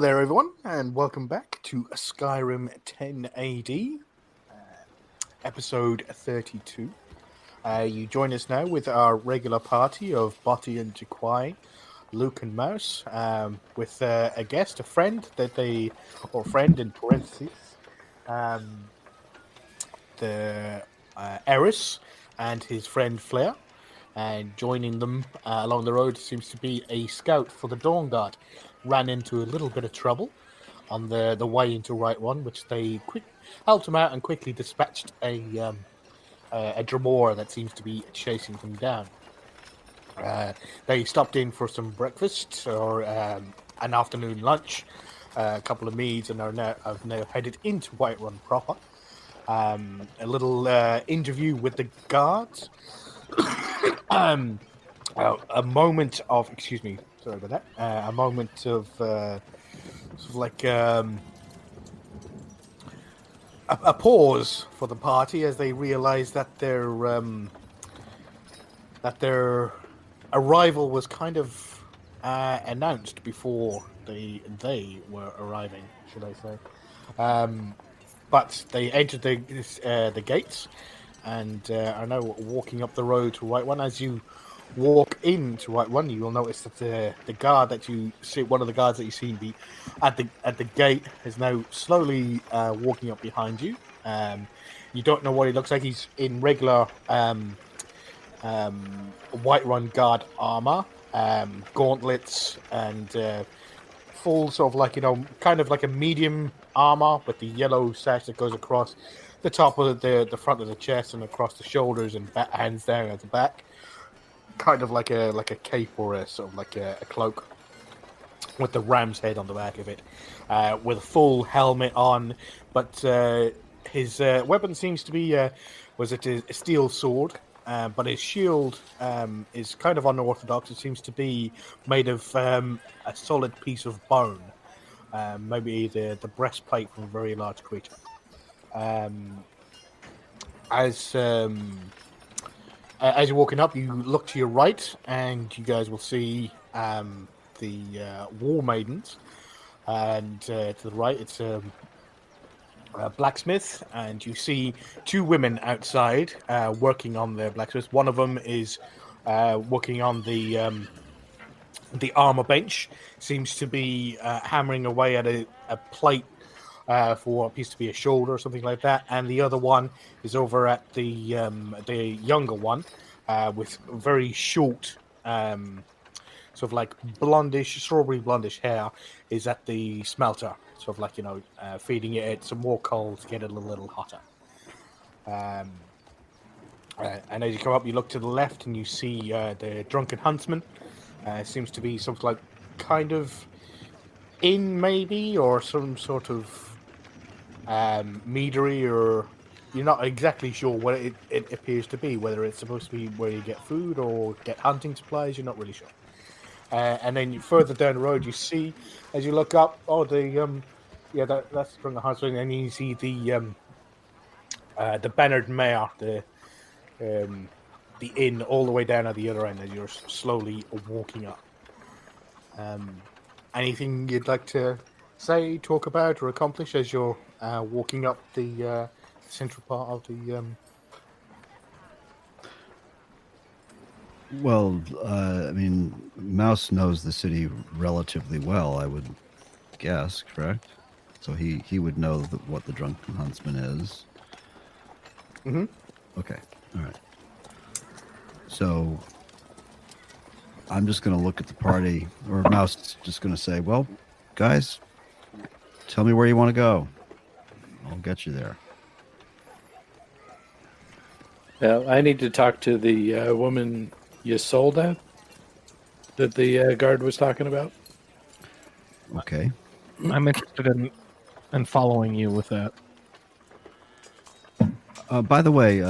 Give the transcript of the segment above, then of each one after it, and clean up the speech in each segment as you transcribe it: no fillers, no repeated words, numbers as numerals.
there, everyone, and welcome back to Skyrim 10 AD, episode 32. You join us now with our regular party of Botti and Jaquai, Luke and Mouse, with a guest, a friend or friend in parentheses, the Eris and his friend Flair. And joining them along the road seems to be a scout for the Dawn Guard. Ran into a little bit of trouble on the way into Right One, which they helped him out and quickly dispatched a Dremora that seems to be chasing him down. They stopped in for some breakfast or an afternoon lunch, a couple of meads, and have now headed into White Run proper. A little interview with the guards. A moment of, excuse me, sorry about that. A moment of sort of like a pause for the party as they realise that their arrival was kind of announced before they were arriving, should I say? But they entered the gates and are now walking up the road to White One. As you walk into White One, you will notice that the guard that you see, one of the guards that you see at the gate, is now slowly walking up behind you. You don't know what he looks like. He's in regular White Run guard armor, gauntlets, and full sort of like, kind of like a medium armor with the yellow sash that goes across the top of the front of the chest and across the shoulders and hands down at the back, kind of like a cape or a sort of like a cloak with the ram's head on the back of it, with a full helmet on. But his weapon seems to be was it a steel sword, but his shield is kind of unorthodox. It seems to be made of a solid piece of bone, maybe the breastplate from a very large creature. As you're walking up, you look to your right, and you guys will see the War Maidens, and to the right, it's a blacksmith, and you see two women outside working on the blacksmith. One of them is working on the armor bench, seems to be hammering away at a plate for what appears to be a shoulder or something like that, and the other one is over at the younger one with very short, sort of like strawberry blondish hair, is at the smelter, sort of like feeding it some more coal to get it a little hotter. And as you come up, you look to the left and you see the drunken huntsman. Seems to be something like kind of inn maybe, or some sort of meadery, or you're not exactly sure what it appears to be, whether it's supposed to be where you get food or get hunting supplies. You're not really sure. And then further down the road, you see, as you look up, that's the drunken huntsman, and you see the Bernard Mare, the inn all the way down at the other end as you're slowly walking up. Anything you'd like to say, talk about, or accomplish as you're walking up the central part of the... Well, I mean, Mouse knows the city relatively well, I would guess, correct? So he would know what the drunken huntsman is. Mm-hmm. Okay, all right. So I'm just going to look at the party, or Mouse is just going to say, well, guys, tell me where you want to go. I'll get you there. I need to talk to the woman Ysolda that the guard was talking about. Okay. I'm interested in following you with that. By the way,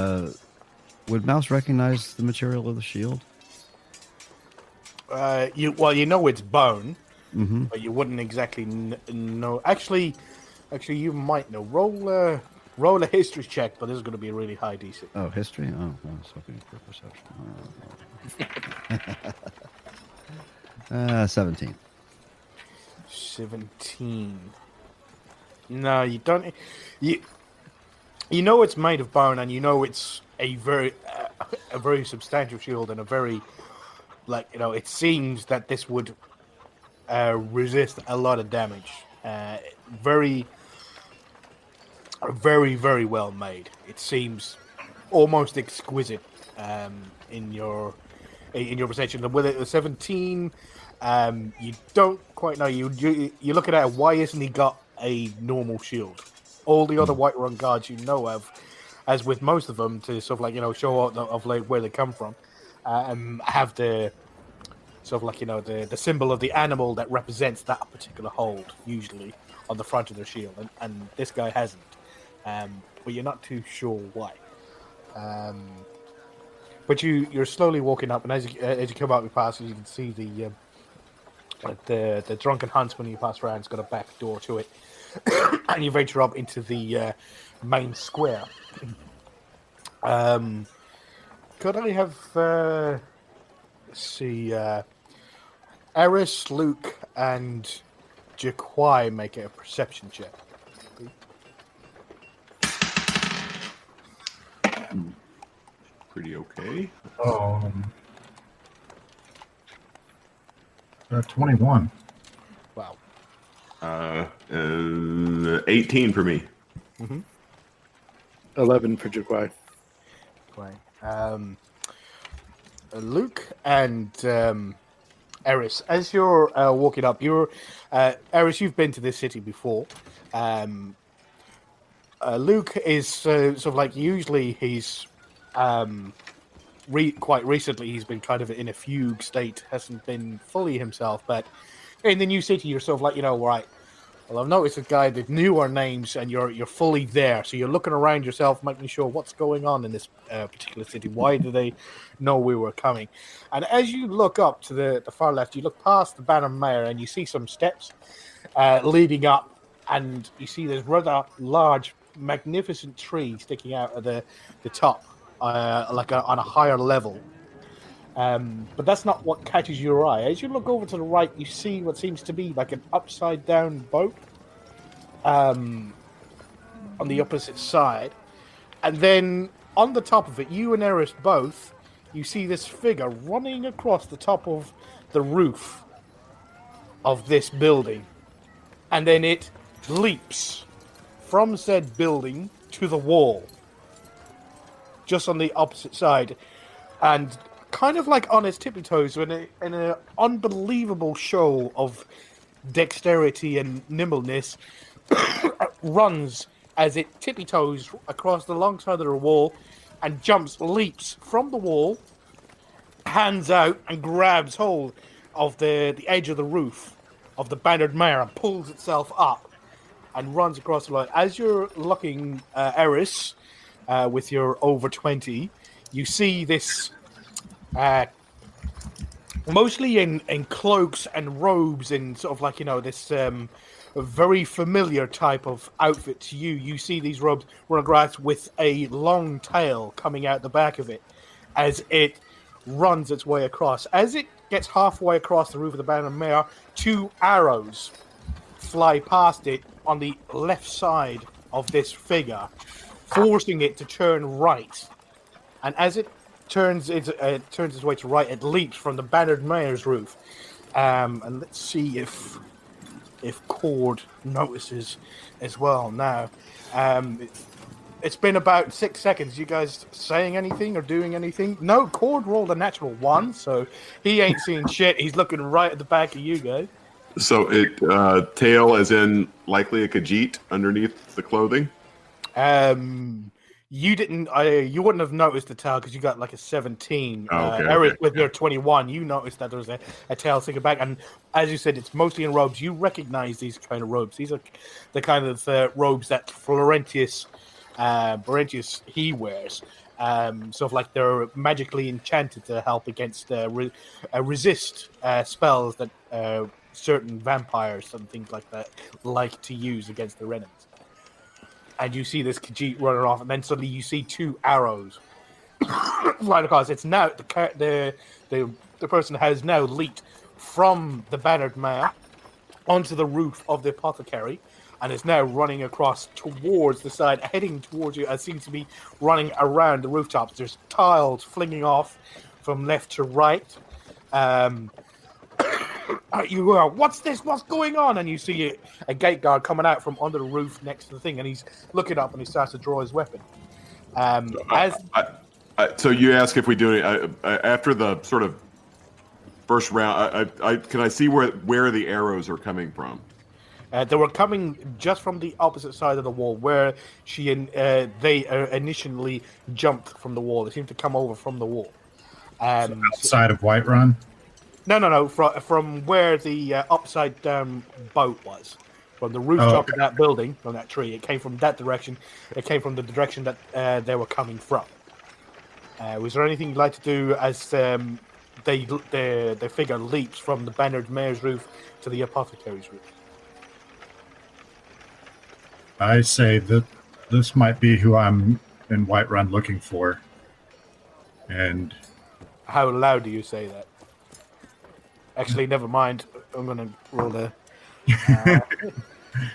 would Mouse recognize the material of the shield? You know it's bone, mm-hmm. but you wouldn't exactly know. Actually, you might know. Roll a history check, but this is going to be a really high DC. Oh, history? Oh, I was hoping for perception. 17. 17. No, you don't. You know it's made of bone, and you know it's a very substantial shield, and a very it seems that this would resist a lot of damage. Very, very, very well made. It seems almost exquisite in your perception. With it, 17, you don't quite know. You look at it. Why isn't he got a normal shield? All the other Whiterun guards you know of, as with most of them, to sort of show out of where they come from, have the sort of the symbol of the animal that represents that particular hold, usually on the front of their shield, and this guy hasn't. But you're not too sure why. But you're slowly walking up, and as you come out, you pass, you can see the drunken huntsman you pass around has got a back door to it, and you venture up into the main square. Could I have let's see, Eris, Luke, and Jaquai make a perception check? Pretty okay. 21. Wow. 18 for me. 11 for Jaquai. Right. Luke and Eris, as you're walking up, Eris, you've been to this city before. Luke is sort of usually he's quite recently he's been kind of in a fugue state, hasn't been fully himself, but in the new city you're sort of right, well, I've noticed a guy that knew our names, and you're fully there, so you're looking around yourself, making sure what's going on in this particular city. Why do they know we were coming? And as you look up to the far left, you look past the Banner Mayor, and you see some steps leading up, and you see this rather large, magnificent tree sticking out of the top, on a higher level. But that's not what catches your eye. As you look over to the right, you see what seems to be like an upside-down boat on the opposite side. And then on the top of it, you and Eris both, you see this figure running across the top of the roof of this building. And then it leaps from said building to the wall, just on the opposite side. And kind of on its tippy toes, in an unbelievable show of dexterity and nimbleness, runs as it tippy toes across the long side of the wall, and leaps from the wall, hands out, and grabs hold of the edge of the roof of the Bannered Mare and pulls itself up and runs across the line. As you're looking, Eris, with your over 20, you see this. Mostly in cloaks and robes, and sort of this very familiar type of outfit to you. You see these robes run across with a long tail coming out the back of it as it runs its way across. As it gets halfway across the roof of the Banner Mare, 2 arrows fly past it on the left side of this figure, forcing it to turn right. And as it turns its way to right, it leaps from the Bannered Mayor's roof. And let's see if Cord notices as well now. It's been about 6 seconds. You guys saying anything or doing anything? No, Cord rolled a natural 1, so he ain't seeing shit. He's looking right at the back of you guys. So it tail as in likely a Khajiit underneath the clothing? You didn't. You wouldn't have noticed the tail because you got a 17. Okay, Eric, with your 21, you noticed that there was a tail sticking back. And as you said, it's mostly in robes. You recognize these kind of robes. These are the kind of robes that Florentius he wears. Sort of they're magically enchanted to help against resist spells that certain vampires and things like that like to use against their enemies. And you see this Khajiit running off, and then suddenly you see 2 arrows flying across. It's now the person has now leaped from the Bannered Mare onto the roof of the apothecary and is now running across towards the side, heading towards you. It seems to be running around the rooftops. There's tiles flinging off from left to right. You go, what's this? What's going on? And you see a gate guard coming out from under the roof next to the thing, and he's looking up and he starts to draw his weapon. So you ask if we do it after the sort of first round. Can I see where the arrows are coming from? They were coming just from the opposite side of the wall, where they initially jumped from the wall. They seemed to come over from the wall. Outside of Whiterun? No. From where the upside down boat was, from the rooftop of that building, from that tree. It came from that direction. It came from the direction that they were coming from. Was there anything you'd like to do as the figure leaps from the Bannered Mayor's roof to the apothecary's roof? I say that this might be who I'm in Whiterun looking for. And how loud do you say that? Actually, never mind. I'm going to roll the...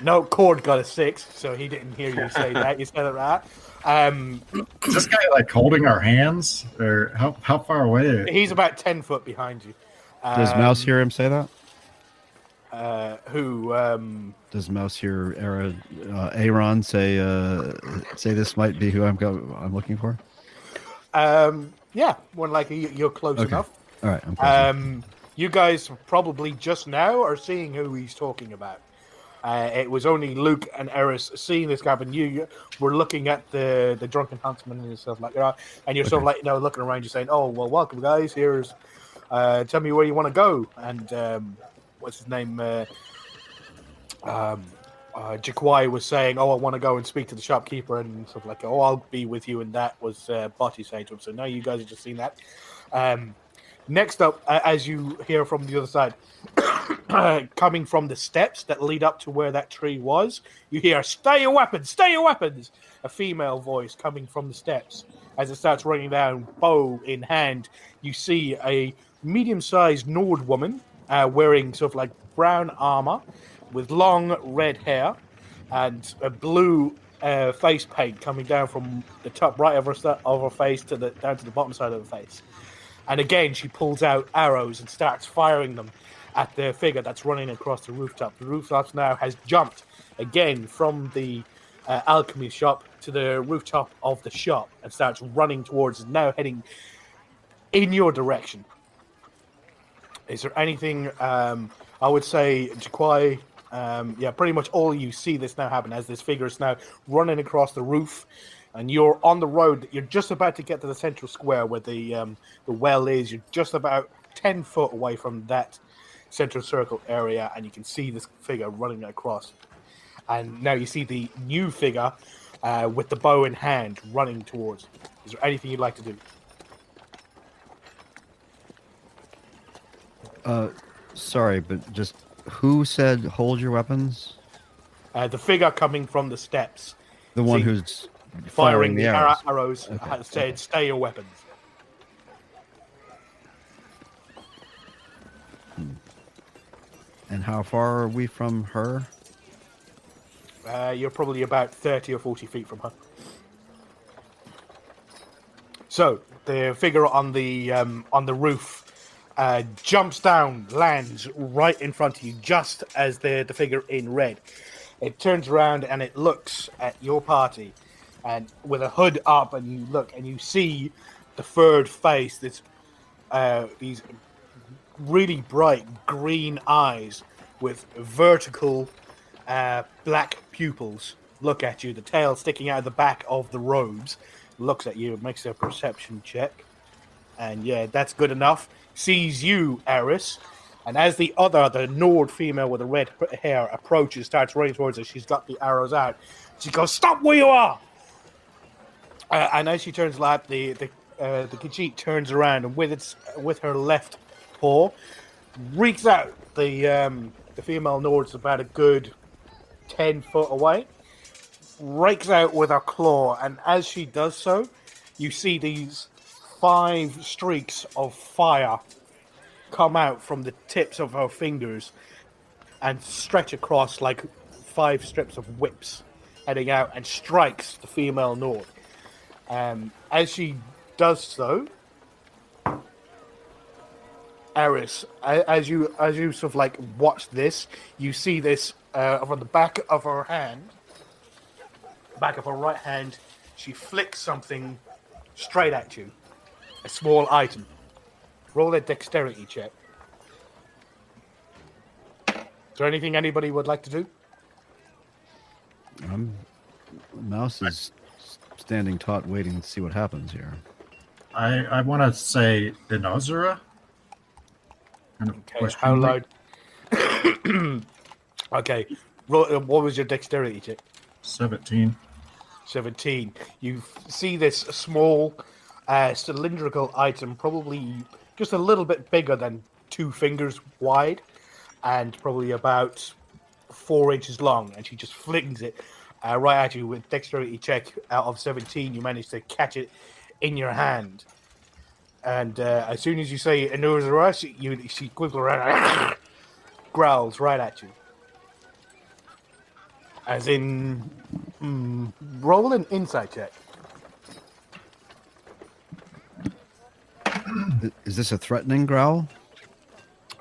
no, Cord got a 6, so he didn't hear you say that. You said it right. Is this guy like holding our hands? Or how far away? He's about 10 foot behind you. Does Mouse hear him say that? Does Mouse hear Aaron say this might be who I'm looking for? Yeah, more likely you're close enough. All right, I'm close. You guys probably just now are seeing who he's talking about. It was only Luke and Eris seeing this happen. You were looking at the drunken huntsman and stuff like that, and you're sort of like looking around, you saying, "Oh well, welcome guys. Here's tell me where you want to go." And what's his name? Jaquai was saying, "Oh, I want to go and speak to the shopkeeper," and sort of like, "Oh, I'll be with you." And that was Botty saying to him. So now you guys have just seen that. Next up, as you hear from the other side, coming from the steps that lead up to where that tree was, you hear, "Stay your weapons! Stay your weapons!" A female voice coming from the steps. As it starts running down, bow in hand, you see a medium-sized Nord woman wearing sort of like brown armor with long red hair and a blue face paint coming down from the top right of her face down to the bottom side of her face. And again, she pulls out arrows and starts firing them at the figure that's running across the rooftop. The rooftop now has jumped again from the alchemy shop to the rooftop of the shop and starts running towards, now heading in your direction. Is there anything, I would say, Jaquai, pretty much all you see this now happen as this figure is now running across the roof. And you're on the road. You're just about to get to the central square where the well is. You're just about 10 foot away from that central circle area, and you can see this figure running across. And now you see the new figure with the bow in hand running towards you. Is there anything you'd like to do? Sorry, but just who said hold your weapons? The figure coming from the steps. The one who's firing the arrows said, "Stay your weapons." And how far are we from her? You're probably about 30 or 40 feet from her. So the figure on the roof jumps down, lands right in front of you, just as the figure in red. It turns around and it looks at your party. And with a hood up, and you look and you see the furred face, these really bright green eyes with vertical black pupils look at you, the tail sticking out of the back of the robes, looks at you, makes a perception check. And yeah, that's good enough. Sees you, Eris. And as the Nord female with the red hair approaches, starts running towards her, she's got the arrows out. She goes, "Stop where you are!" And as she turns left, the Khajiit turns around and with her left paw, reeks out. The female Nord's about a good 10 foot away, rakes out with her claw, and as she does so, you see these 5 streaks of fire come out from the tips of her fingers, and stretch across like 5 strips of whips, heading out and strikes the female Nord. As she does so, Eris, as you sort of like watch this, you see this on the back of her hand, back of her right hand. She flicks something straight at you, a small item. Roll a dexterity check. Is there anything anybody would like to do? Mouse is standing taut, waiting to see what happens here. I want to say Inozura. Kind of Okay, question how mark. loud? Okay, what was your dexterity check? 17. 17. You see this small cylindrical item, probably just a little bit bigger than 2 fingers wide, and probably about 4 inches long, and she just flings it right at you with dexterity check out of 17. You manage to catch it in your hand. And as soon as you say Inuzura, she quickly around, growls right at you. As in, roll an insight check. Is this a threatening growl?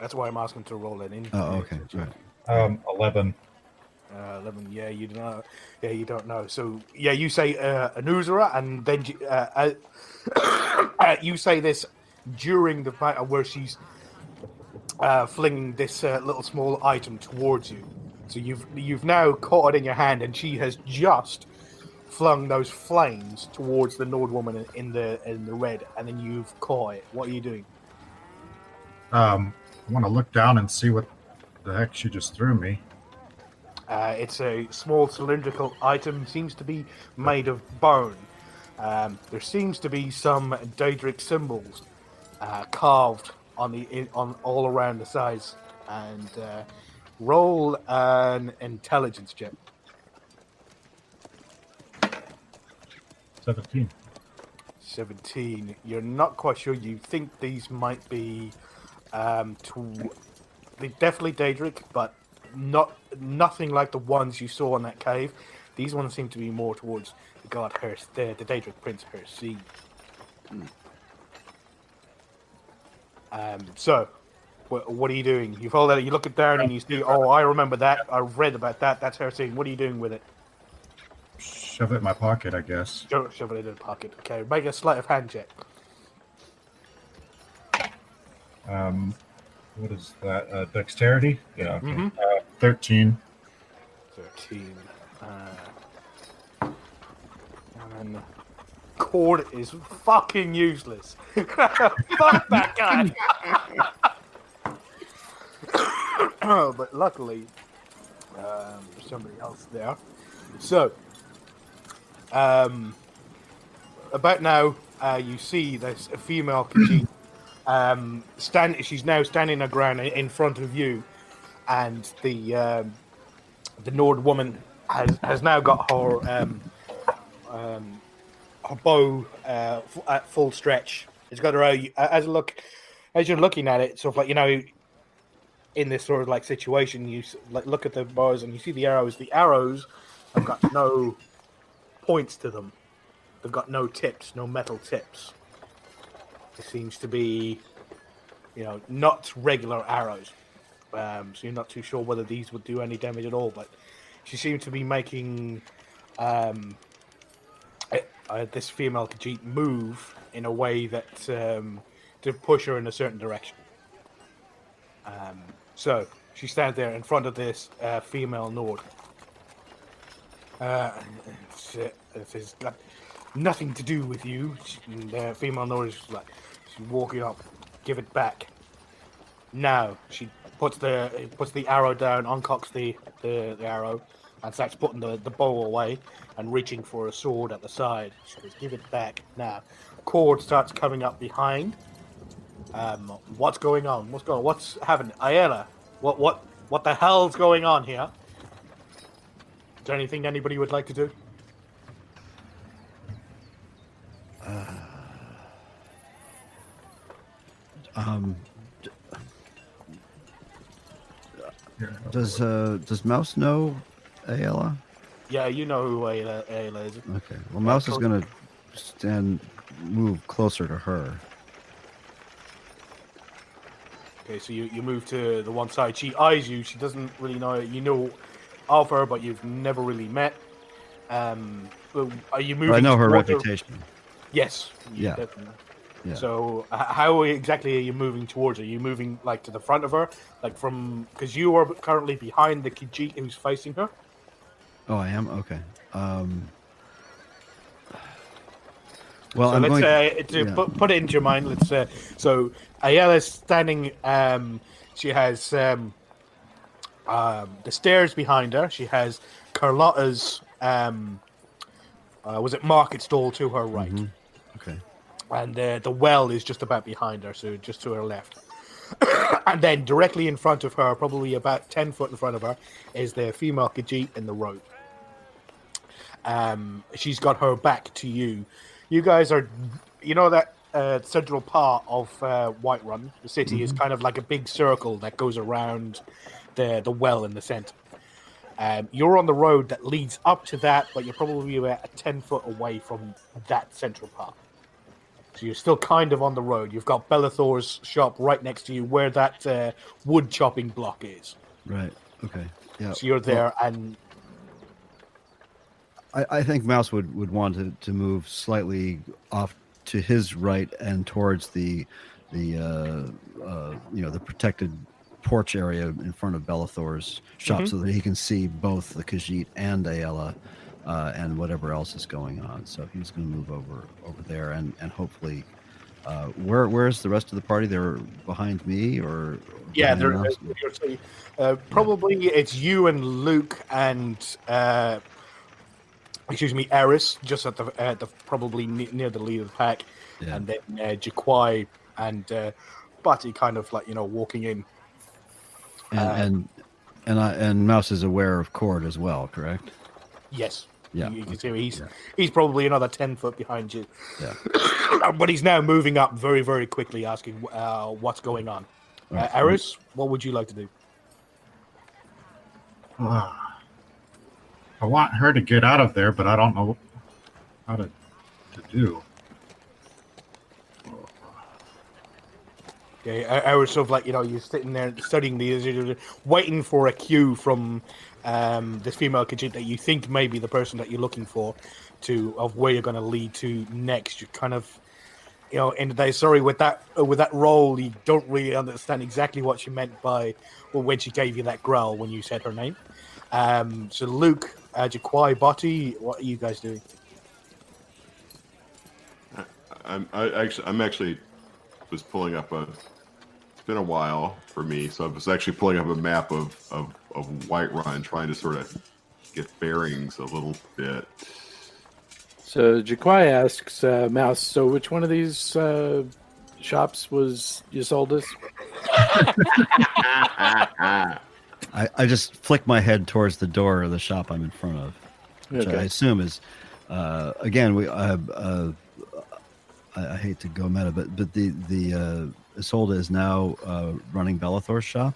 That's why I'm asking to roll an insight. Oh, okay. Right. 11. 11. Yeah, you don't know. Yeah, you don't know. So yeah, you say Inuzura, and then you say this during the fight where she's flinging this little small item towards you. So you've now caught it in your hand, and she has just flung those flames towards the Nord woman in the red, and then you've caught it. What are you doing? I want to look down and see what the heck she just threw me. It's a small cylindrical item, seems to be made of bone. There seems to be some Daedric symbols carved on all around the sides. And roll an intelligence check. 17. 17. You're not quite sure. You think these might be they're definitely Daedric, but nothing like the ones you saw in that cave. These ones seem to be more towards the god the Daedric prince Herse. So, what are you doing? You follow that. You look it down and you see. Oh, I remember that. I read about that. That's Herse. What are you doing with it? Shove it in my pocket, I guess. Shove it in the pocket. Okay, make a sleight of hand check. What is that? Dexterity? Yeah. Okay. Mhm. 13. 13. And cord is fucking useless. Fuck that guy. But luckily, there's somebody else there. So, about now, you see there's a female Khajiit. She's now standing her ground in front of you, and the Nord woman has now got her bow at full stretch. It's got her as you're looking at it, sort of like in this sort of like situation, you like look at the bows and you see the arrows. The arrows have got no points to them. They've got no tips, no metal tips. It seems to be, not regular arrows. So you're not too sure whether these would do any damage at all. But she seems to be making this female Khajiit move in a way that to push her in a certain direction. So she stands there in front of this female Nord. It's got nothing to do with you. The female Nord is like, she's walking up. Give it back. Now she puts the arrow down, uncocks the arrow, and starts putting the bow away and reaching for a sword at the side. She goes, "Give it back now." Cord starts coming up behind. What's going on? What's happening? Ayala, what the hell's going on here? Is there anything anybody would like to do? Here, Does Mouse know Ayla? Yeah, you know who Ayla is. Okay. Well, Mouse is going to move closer to her. Okay, so you move to the one side. She eyes you. She doesn't really know you know of her, but you've never really met. But are you moving? But I know her towards reputation. Yes. Yeah. Definitely. Yeah. So how exactly are you moving towards her? Are you moving like to the front of her, like because you are currently behind the Khajiit who's facing her? Oh, I am? Okay. Well, So I'm let's going to put it into your mind. So Ayala's standing. She has the stairs behind her. She has Carlotta's was it market stall to her right, Okay. and the well is just about behind her, so just to her left. And then directly in front of her, probably about 10 foot in front of her, is the female Khajiit in the road. She's got her back to you. You guys are, that central part of Whiterun, the city, is kind of like a big circle that goes around the well in the center. You're on the road that leads up to that, but you're probably about 10 foot away from that central part. So you're still kind of on the road. You've got Bellathor's shop right next to you where that wood chopping block is. Right. Okay. Yeah. So you're there, and I think Mouse would want to move slightly off to his right and towards the protected porch area in front of Bellathor's shop, so that he can see both the Khajiit and Ayala and whatever else is going on. So he's going to move over there and hopefully. Where's the rest of the party? They're behind me, or yeah, behind probably it's you and Luke and Eris, just at the probably near the lead of the pack, and then Jaquai and Butty kind of like walking in. And Mouse is aware of Cord as well, correct? Yes. Yeah. You can see he's probably another 10 foot behind you. Yeah. But he's now moving up very, very quickly, asking what's going on. Right. Eris, what would you like to do? I want her to get out of there, but I don't know how to do. Okay, Eris, sort of like you're sitting there studying these, waiting for a cue from this female Khajiit that you think may be the person that you're looking for, of where you're going to lead to next. You're kind of, in the day. Sorry, with that role, you don't really understand exactly what she meant by, when she gave you that growl when you said her name. So Luke, Jaquai, Butty, what are you guys doing? I'm actually was pulling up It's been a while for me, so I was actually pulling up a map of Whiterun, trying to sort of get bearings a little bit. So Jaquai asks Mouse, so which one of these shops was Isolde's? I just flick my head towards the door of the shop I'm in front of, which I assume is, again, I hate to go meta, but the Isolde is now running Bellathor's shop.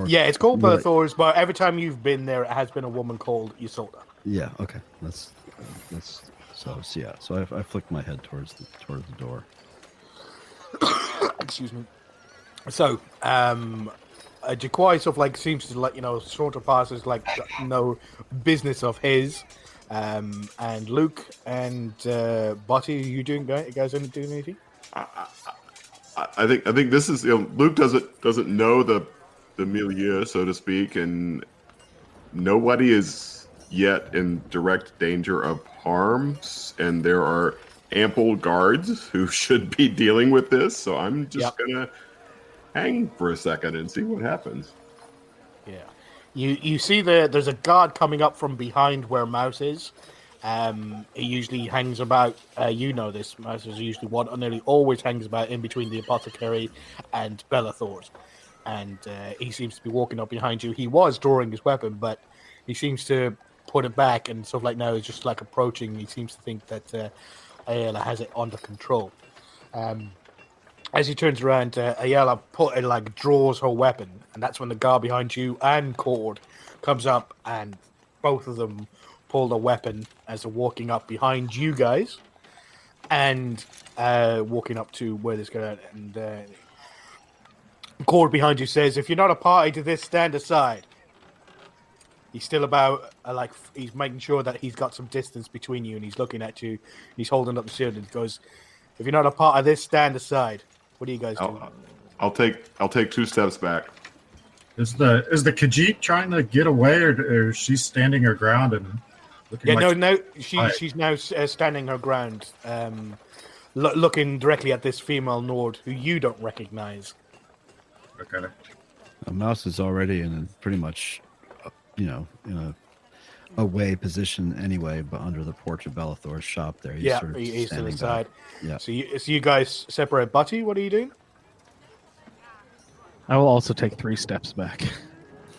Yeah, it's called Bellathor's, but every time you've been there, it has been a woman called Isolde. Yeah. Okay. That's so yeah. So I flicked my head towards the door. Excuse me. So, Jaquai sort of like seems to sort of passes like no business of his. And Luke and Butty, are you guys doing anything? I think this is Luke doesn't know the milieu, so to speak, and nobody is yet in direct danger of harm, and there are ample guards who should be dealing with this. So I'm just gonna hang for a second and see what happens. Yeah. You see there's a guard coming up from behind where Mouse is. He usually hangs about. This Mouse is usually nearly always hangs about in between the apothecary and Bellathor's, and he seems to be walking up behind you. He was drawing his weapon, but he seems to put it back and sort of like now he's just like approaching. He seems to think that Ayala has it under control. as he turns around, Ayala draws her weapon, and that's when the guard behind you and Cord comes up, and both of them pull the weapon as they're walking up behind you guys, and walking up to where this guy. And Cord behind you says, "If you're not a party to this, stand aside." He's still about he's making sure that he's got some distance between you, and he's looking at you. He's holding up the shield, and he goes, "If you're not a part of this, stand aside." What do you guys do? I'll take 2 steps back. Is the Khajiit trying to get away, or is she standing her ground and looking? She's now standing her ground, looking directly at this female Nord who you don't recognize. Okay. Mouse is already in pretty much, in a away position anyway, but under the porch of Bellathor's shop there. He's to the side. Yeah. So you guys separate. Butty, what are you doing? I will also take 3 steps back.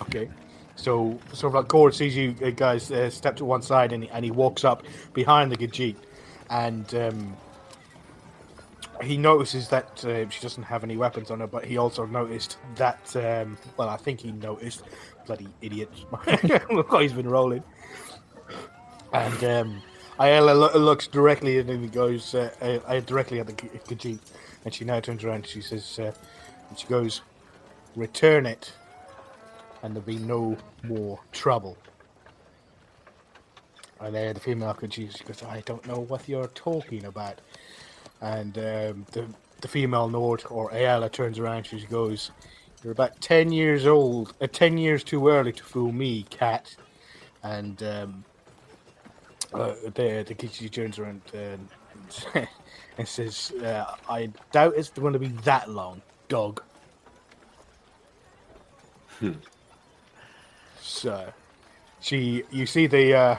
Okay. So Gord sees you guys step to one side, and he walks up behind the Khajiit, and he notices that she doesn't have any weapons on her, but he also noticed that, I think he noticed, bloody idiot, he's been rolling. And Ayala looks directly at him and he goes, directly at the Khajiit, and she now turns around and she says, and she goes, "Return it, and there'll be no more trouble." And the female Khajiit, she goes, "I don't know what you're talking about." And the female Nord, or Ayala, turns around. She goes, "You're about 10 years old. 10 years too early to fool me, cat." And the Khajiit turns around and says, "I doubt it's going to be that long, dog." So, you see the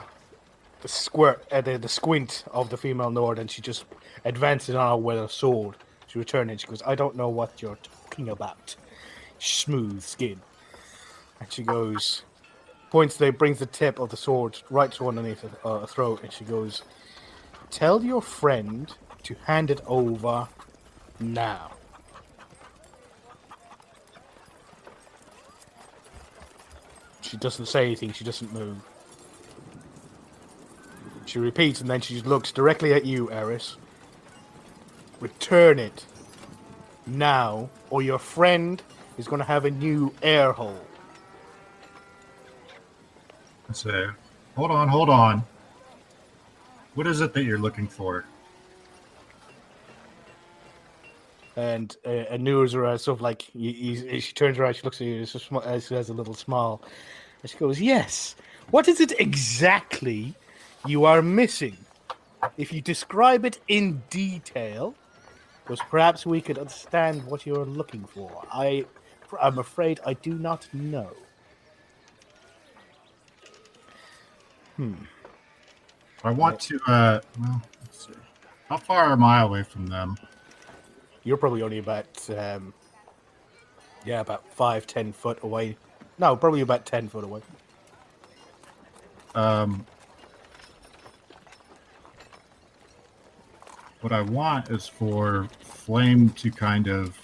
squint of the female Nord, and she just advances on her with a sword. She returns and she goes, "I don't know what you're talking about, smooth skin." And she goes, brings the tip of the sword right to underneath her throat, and she goes, "Tell your friend to hand it over now." She doesn't say anything. She doesn't move. She repeats, and then she looks directly at you, Eris. "Return it now, or your friend is going to have a new air hole." I say, hold on. What is it that you're looking for? And Anura sort of like, she turns around, she looks at you, she has a little smile, and she goes, "Yes. What is it exactly you are missing? If you describe it in detail, because perhaps we could understand what you're looking for. I'm afraid I do not know." I want to. Let's see. How far am I away from them? You're probably only about, about 5-10 foot away. No, probably about 10 foot away. What I want is for Flame to kind of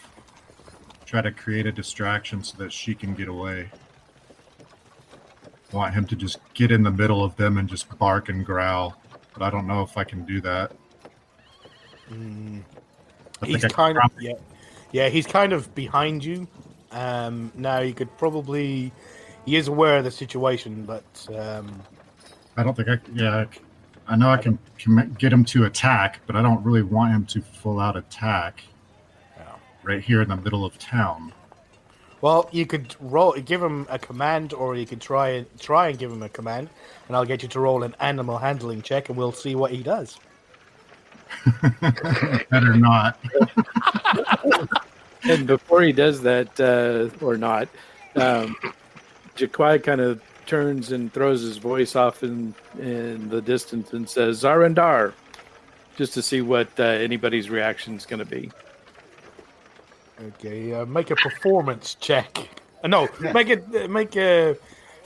try to create a distraction so that she can get away. I want him to just get in the middle of them and just bark and growl, but I don't know if I can do that. He's kind of he's kind of behind you. Now you could probably, he is aware of the situation, but I don't think I know I can get him to attack, but I don't really want him to full out attack right here in the middle of town. Well, you could give him a command, or you could try and give him a command, and I'll get you to roll an animal handling check, and we'll see what he does. Better not. And before he does that, or not, Jaquai kind of turns and throws his voice off in the distance and says, "Zarandar," just to see what anybody's reaction is going to be. Okay, make a performance check. No, make a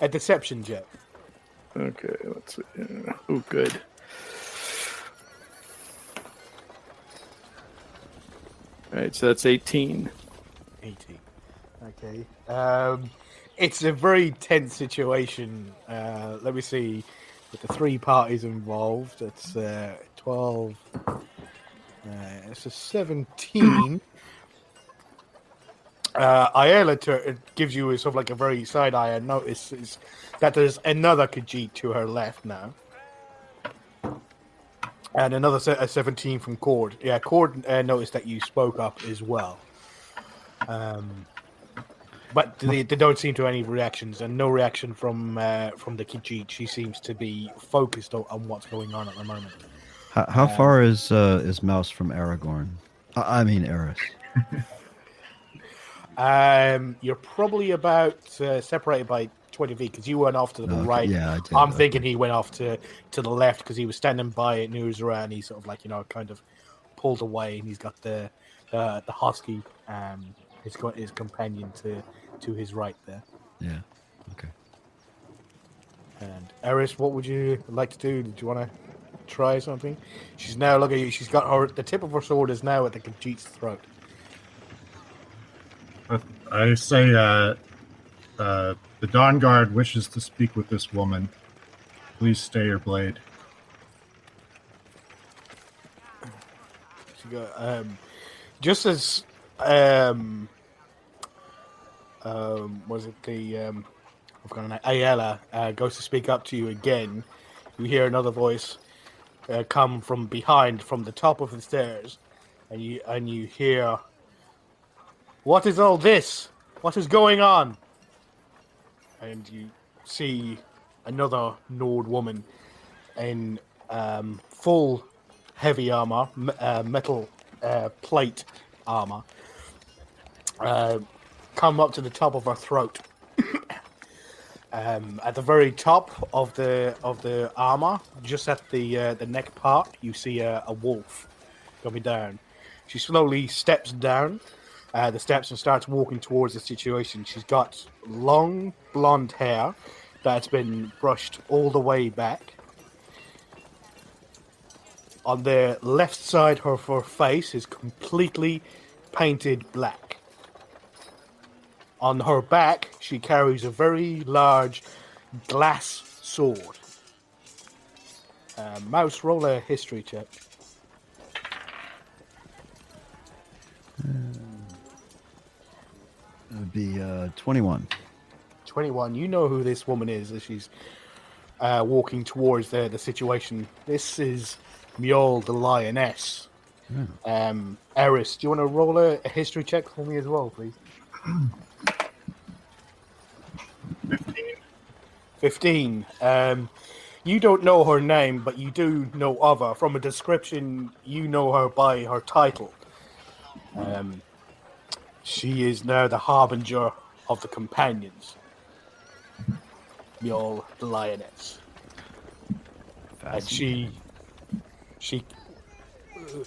deception check. Okay, let's see. Oh, good. All right, so that's 18. 80. Okay. It's a very tense situation. Let me see. With the three parties involved, it's 12. It's a 17. Ayala it gives you sort of like a very side eye and notices that there's another Khajiit to her left now. And another 17 from Cord. Yeah, Cord noticed that you spoke up as well. But they don't seem to have any reactions, and no reaction from the Khajiit. She seems to be focused on what's going on at the moment. How far is Mouse from Aragorn? I mean Eris. You're probably about separated by 20 feet because you went off to the right. Yeah, I did. I'm thinking he went off to the left because he was standing by it, Nuzra, and he sort of like kind of pulled away, and he's got the husky, his companion to his right there. Yeah. Okay. And Eris, what would you like to do? Did you want to try something? She's now looking at you. She's got the tip of her sword is now at the Khajiit's throat. I say the Dawn Guard wishes to speak with this woman. Please stay your blade. She go, just as was it the I've got an Ayala goes to speak up to you again. You hear another voice come from behind, from the top of the stairs, and you hear, "What is all this? What is going on?" And you see another Nord woman in full heavy armor, metal plate armor, come up to the top of her throat. At the very top of the armor, just at the neck part, you see a wolf coming down. She slowly steps down the steps and starts walking towards the situation. She's got long blonde hair that's been brushed all the way back. On the left side of her face is completely painted black. On her back, she carries a very large glass sword. Mouse, roll a history check. It would be 21. 21. You know who this woman is as she's walking towards the situation. This is Mjol the Lioness. Eris, do you want to roll a history check for me as well, please? 15. You don't know her name, but you do know of her. From a description, you know her by her title. She is now the harbinger of the companions. Mjol the Lioness. And she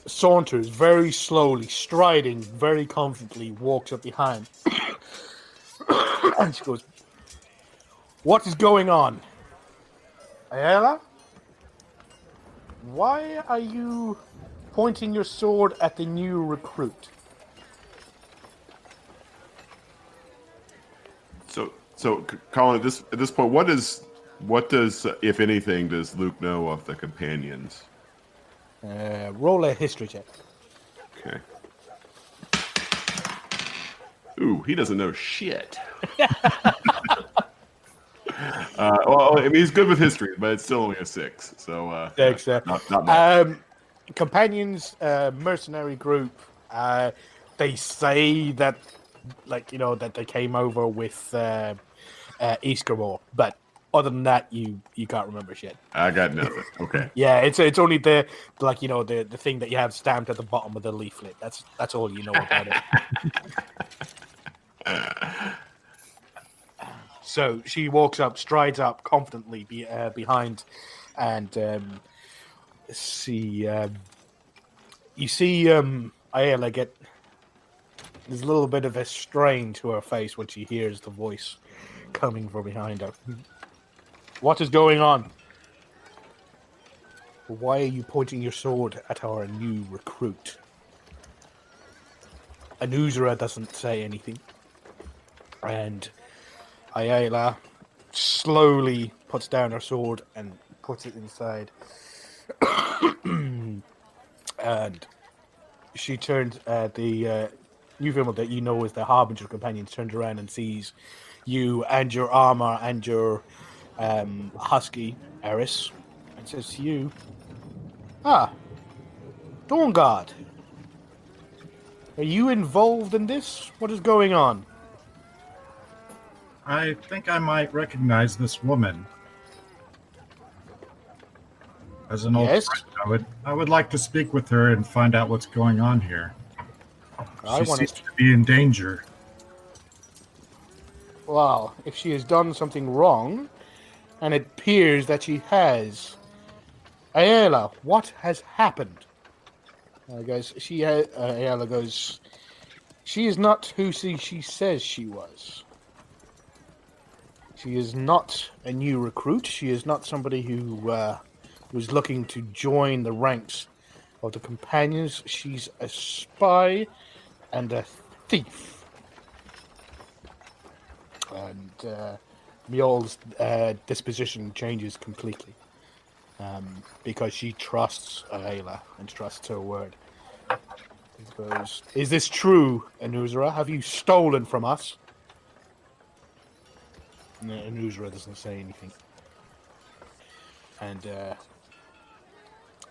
saunters very slowly, striding very confidently, walks up behind. And she goes, "What is going on? Ayala? Why are you pointing your sword at the new recruit?" So, Colin, at this point, what does, if anything, does Luke know of the companions? Roll a history check. Okay. Ooh, he doesn't know shit. Well, I mean, he's good with history, but it's still only a 6. So, Thanks, not bad. Companions, mercenary group. They say that, that they came over with Ysgramor, but other than that, you can't remember shit. I got nothing. Okay. Yeah, it's only the thing that you have stamped at the bottom of the leaflet. That's all you know about it. So she walks up, strides up confidently behind, and you see Ayala get. There's a little bit of a strain to her face when she hears the voice coming from behind her. What is going on? Why are you pointing your sword at our new recruit? Anuzura doesn't say anything. And Ayala slowly puts down her sword and puts it inside. And she turns the new female that you know as the Harbinger companion turns around and sees you and your armor and your husky, Eris, and says to you, Dawn Guard, are you involved in this? What is going on? I think I might recognize this woman. As an old Yes? friend, I would like to speak with her and find out what's going on here. I She want seems to. to be in danger. Well, if she has done something wrong, and it appears that she has, Ayala, what has happened? Ayala goes, she is not who she says she was. She is not a new recruit. She is not somebody who was looking to join the ranks of the companions. She's a spy and a thief. And Mjol's disposition changes completely because she trusts Ayla and trusts her word. He goes, is this true, Anuzura? Have you stolen from us? No, Anuzura doesn't say anything. And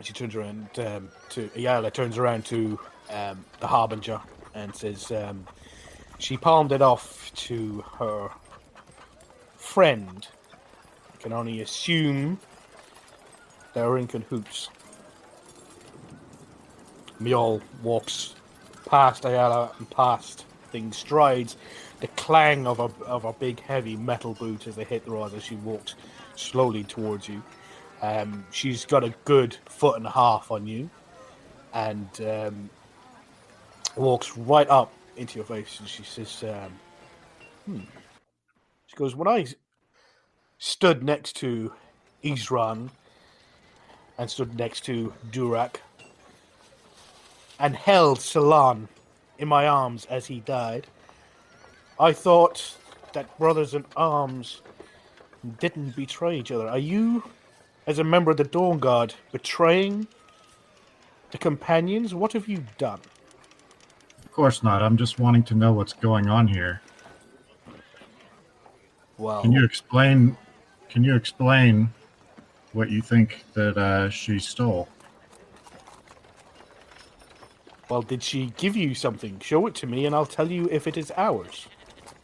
she turns around to Ayala turns around to the Harbinger and says she palmed it off to her friend. I can only assume they're in cahoots. Mjol walks past Ayala and past things, strides the clang of a big heavy metal boot as they hit the road as she walks slowly towards you. She's got a good foot and a half on you, and walks right up into your face, and she says, She goes, when I stood next to Isran and stood next to Durak and held Salan in my arms as he died, I thought that brothers in arms didn't betray each other. Are you, as a member of the Dawn Guard, betraying the companions? What have you done? Of course not. I'm just wanting to know what's going on here. Well, Can you explain what you think that she stole? well, did she give you something? Show it to me, and I'll tell you if it is ours.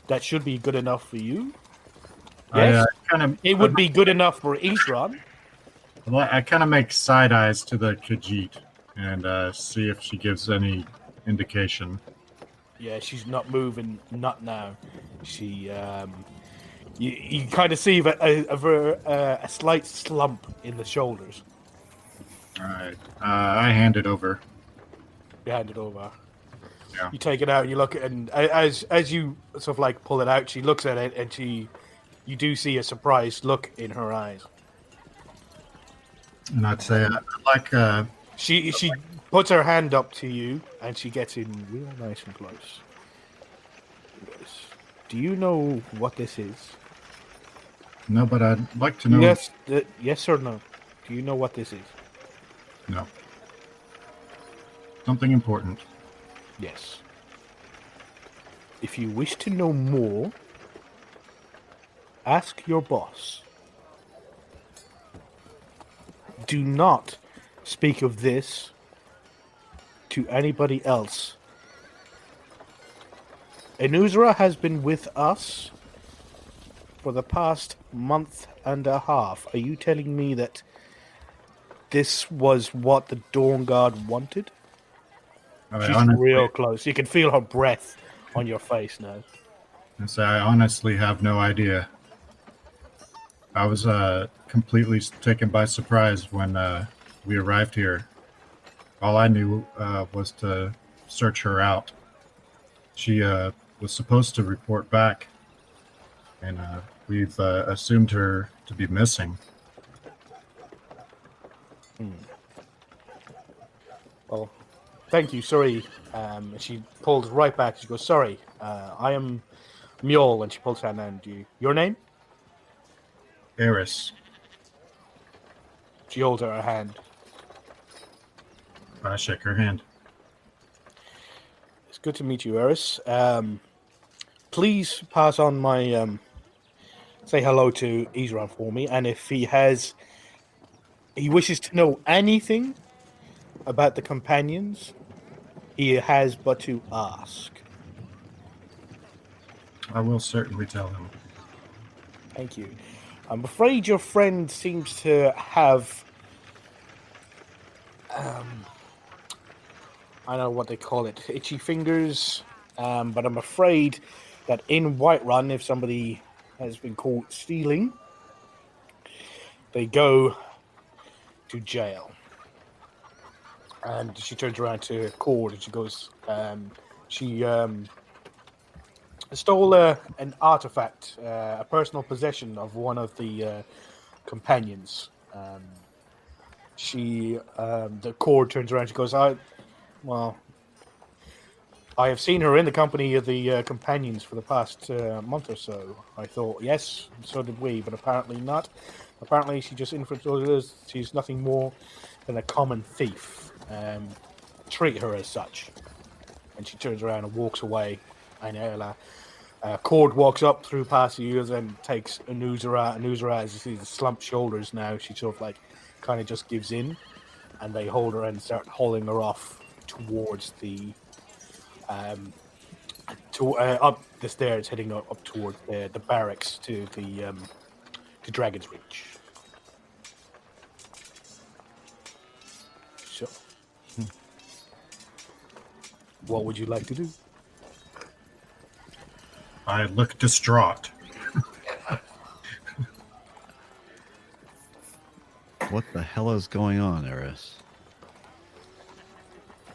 That should be good enough for you. Yes, it would be good enough for Isran. I kind of make side eyes to the Khajiit and see if she gives any indication. Yeah, she's not moving, not now. She, you kind of see a slight slump in the shoulders. All right, I hand it over. You hand it over. Yeah. You take it out. You look at it, and as you sort of like pull it out, she looks at it, and you do see a surprised look in her eyes. And I'd say I'd like. She puts her hand up to you, and she gets in real nice and close. Yes. Do you know what this is? No, but I'd like to know. Yes or no? Do you know what this is? No. Something important. Yes. If you wish to know more, ask your boss. Do not speak of this to anybody else. Anuzura has been with us for the past month and a half. Are you telling me that this was what the Dawn Guard wanted? She's real close. You can feel her breath on your face now. And say I honestly have no idea. I was completely taken by surprise when we arrived here. All I knew was to search her out. She was supposed to report back, and we've assumed her to be missing. Well, Thank you. Sorry. She pulls right back. She goes, "Sorry. I am Mule," and she pulls her hand down. Your name? Eris. She holds out her hand. I shake her hand. It's good to meet you, Eris. Please pass on my say hello to Isran for me, and if he wishes to know anything about the companions, he has but to ask. I will certainly tell him. Thank you. I'm afraid your friend seems to have I don't know what they call it, itchy fingers. But I'm afraid that in Whiterun, if somebody has been caught stealing, they go to jail. And she turns around to Cord and she goes, she stole an artifact, a personal possession of one of the companions. The Cord turns around and she goes, I have seen her in the company of the companions for the past month or so. I thought, yes, so did we, but apparently not. Apparently she just infiltrated us. She's nothing more than a common thief. Treat her as such. And she turns around and walks away. And Cord walks up through past the years and takes Anuzara. Anuzara, as you see the slumped shoulders now, she sort of kind of just gives in. And they hold her and start hauling her off towards the up the stairs, heading up towards the barracks to Dragon's Reach. So, what would you like to do? I look distraught. What the hell is going on, Eris?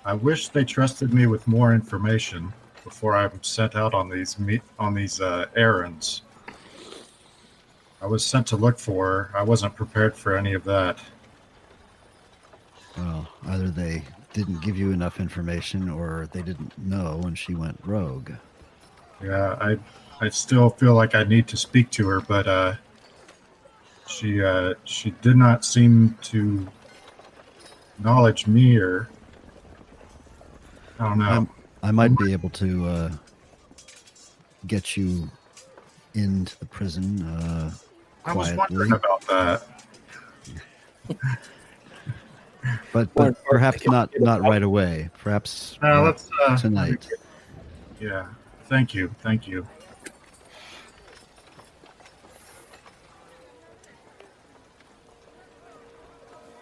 I wish they trusted me with more information before I'm sent out on these errands. I was sent to look for her. I wasn't prepared for any of that. Well, either they didn't give you enough information or they didn't know and she went rogue. Yeah, I still feel like I need to speak to her, but she did not seem to acknowledge me, or I don't know. I might be able to get you into the prison I was quietly. wondering about that. But perhaps not right away. Perhaps Let's tonight. Yeah. Thank you.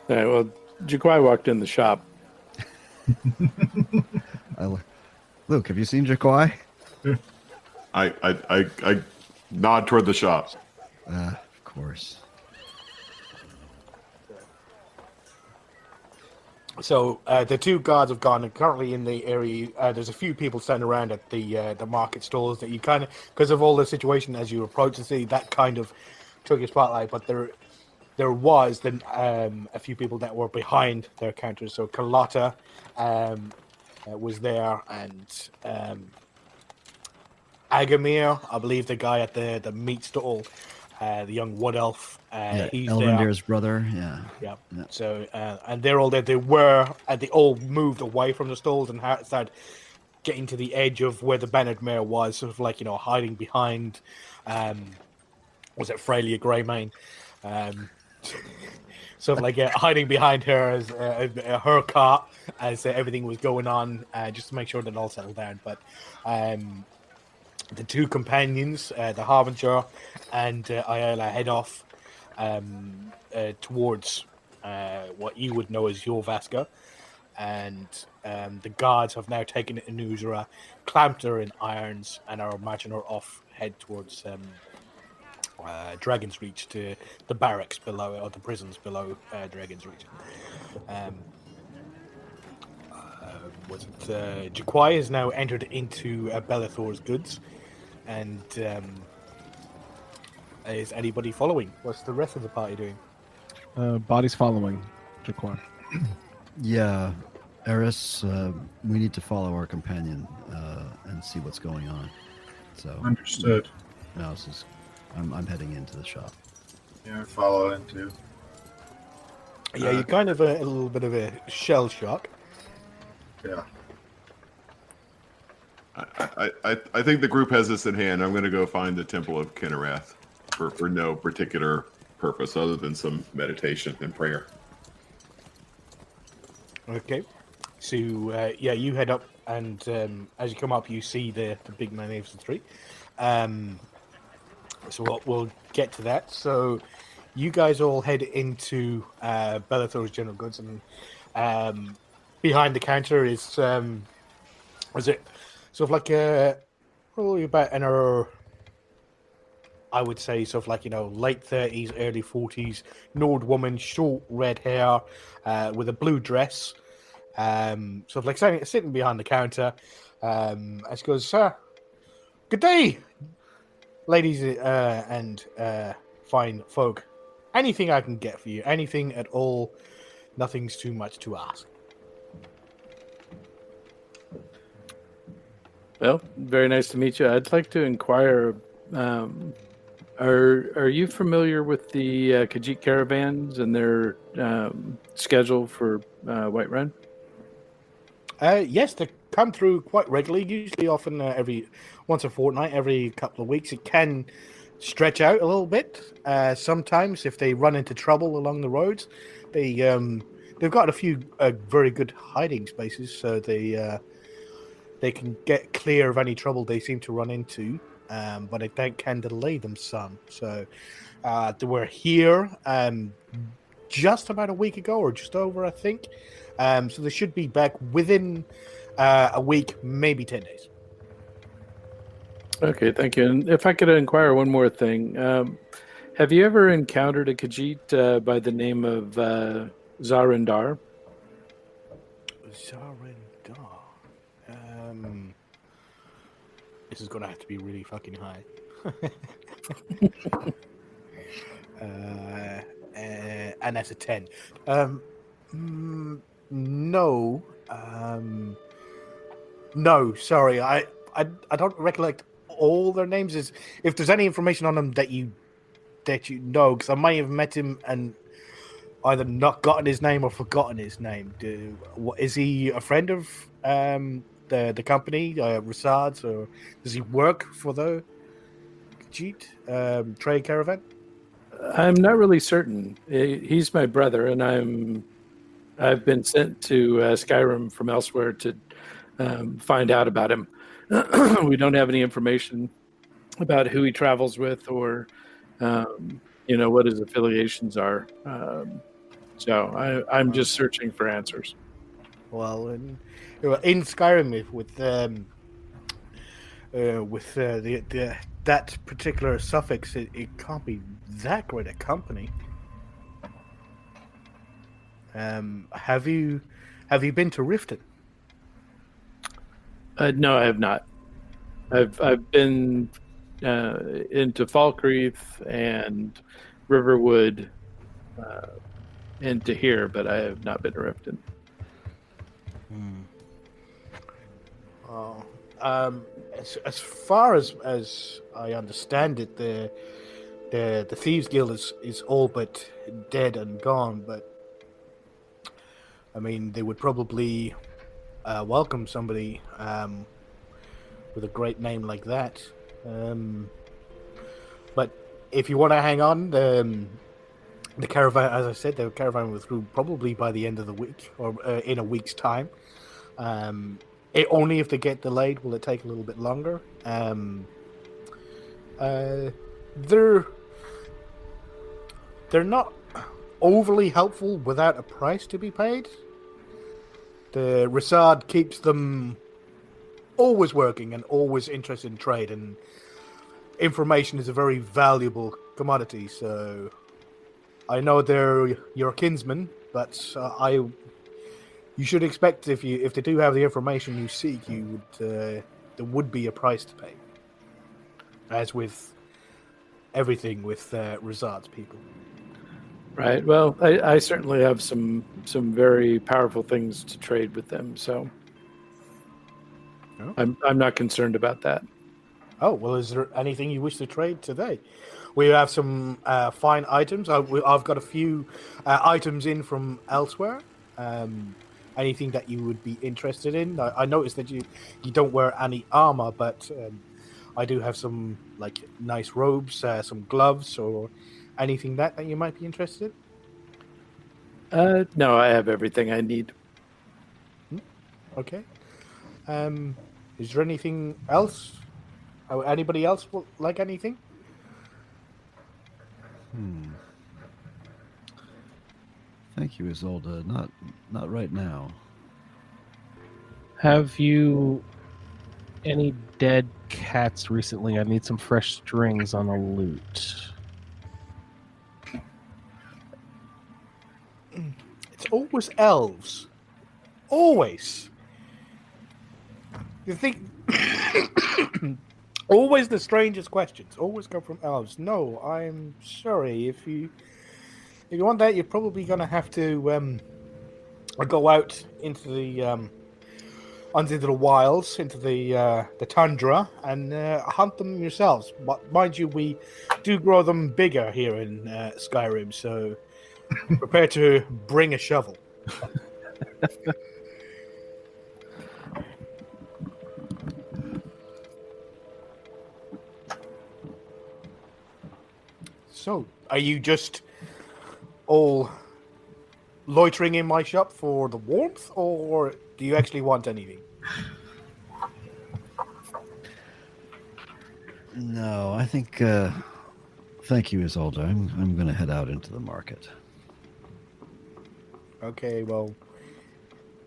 All right, well, Jaquai walked in the shop. Luke, have you seen Jaquai? I nod toward the shop. Of course. So the two guards have gone, and currently in the area, there's a few people standing around at the market stalls that you kind of, because of all the situation as you approach the city, that kind of took your spotlight. But there was then a few people that were behind their counters. So Carlotta was there, and Agamir, I believe the guy at the meat stall, the young wood elf. He's Elvindir's brother. Yeah. So and they're all there. They all moved away from the stalls and started getting to the edge of where the Bannerd Mare was, sort of hiding behind. Was it Freya Greymane? Hiding behind her as her cart as everything was going on, just to make sure that it all settled down. But the two companions, the Harbinger and Ayala, head off towards what you would know as Jorvaska, and the guards have now taken Anuzara, clamped her in irons, and are marching her off, head towards Dragon's Reach, to the barracks below, or the prisons below Dragon's Reach. Jaquai has now entered into Bellathor's goods, and is anybody following? What's the rest of the party doing? Body's following Jaquai. Yeah. Eris, we need to follow our companion and see what's going on. So Understood. Mouse is, I'm heading into the shop. Yeah, I follow into. Yeah, you're kind of a little bit of a shell shock. Yeah. I think the group has this in hand. I'm going to go find the Temple of Kinnerath for no particular purpose other than some meditation and prayer. Okay. So, yeah, you head up, and as you come up, you see the big magnificent tree. So we'll get to that. So you guys all head into Bellator's General Goods, and behind the counter is it sort of like probably about an hour, I would say, sort of like, late 30s, early 40s, an old woman, short red hair, with a blue dress, sort of like sitting behind the counter. And she goes, "Good day, ladies and fine folk. Anything I can get for you, anything at all. Nothing's too much to ask." Well, very nice to meet you. I'd like to inquire, are you familiar with the Khajiit caravans and their schedule for Whiterun? Yes, they come through quite regularly, usually often every once a fortnight, every couple of weeks. It can stretch out a little bit. Sometimes if they run into trouble along the roads, they've got a few very good hiding spaces, so they can get clear of any trouble they seem to run into, but it can delay them some. So they were here just about a week ago, or just over, I think. So they should be back within a week, maybe 10 days. Okay, thank you. And if I could inquire one more thing, have you ever encountered a Khajiit by the name of Zarindar? Zarindar. This is going to have to be really fucking high. And that's a 10. No. No, sorry. I don't recollect all their names. If there's any information on them that you know, because I might have met him and either not gotten his name or forgotten his name. Is he a friend of the company, Rasad's, or does he work for the Khajiit trade caravan? I'm not really certain. He's my brother, and I've been sent to Skyrim from elsewhere to find out about him. We don't have any information about who he travels with or what his affiliations are. So I'm just searching for answers. Well, in Skyrim, with that particular suffix, it can't be that great a company. Have you been to Riften? No, I have not. I've been into Falkreath and Riverwood into here, but I have not been to Riften. Oh, as far as I understand it, the Thieves Guild is all but dead and gone. But I mean, they would probably welcome somebody with a great name like that. But if you want to hang on, the caravan, as I said, the caravan will through probably by the end of the week or in a week's time. Only if they get delayed will it take a little bit longer. They're not overly helpful without a price to be paid. The Rasad keeps them always working and always interested in trade, and information is a very valuable commodity. So I know they're your kinsmen, but you should expect if they do have the information you seek, there would be a price to pay, as with everything with Rasad's people. Right. Well, I certainly have some very powerful things to trade with them, so Oh. I'm not concerned about that. Oh, well, is there anything you wish to trade today? We have some fine items. I've got a few items in from elsewhere. Anything that you would be interested in? I noticed that you don't wear any armor, but I do have some like nice robes, some gloves, or anything that you might be interested No, I have everything I need. in. Okay. Is there anything else? Anybody else like anything? Thank you, Isolde. Not right now. Have you any dead cats recently? I need some fresh strings on a lute. It's always elves. Always. You think always the strangest questions always come from elves. No, I'm sorry. If you want that, you're probably gonna have to go out into the wilds, into the tundra, and hunt them yourselves. But mind you, we do grow them bigger here in Skyrim, so prepare to bring a shovel. So, are you just all loitering in my shop for the warmth, or do you actually want anything? No, I think. Thank you, Isolde. I'm going to head out into the market. Okay, well,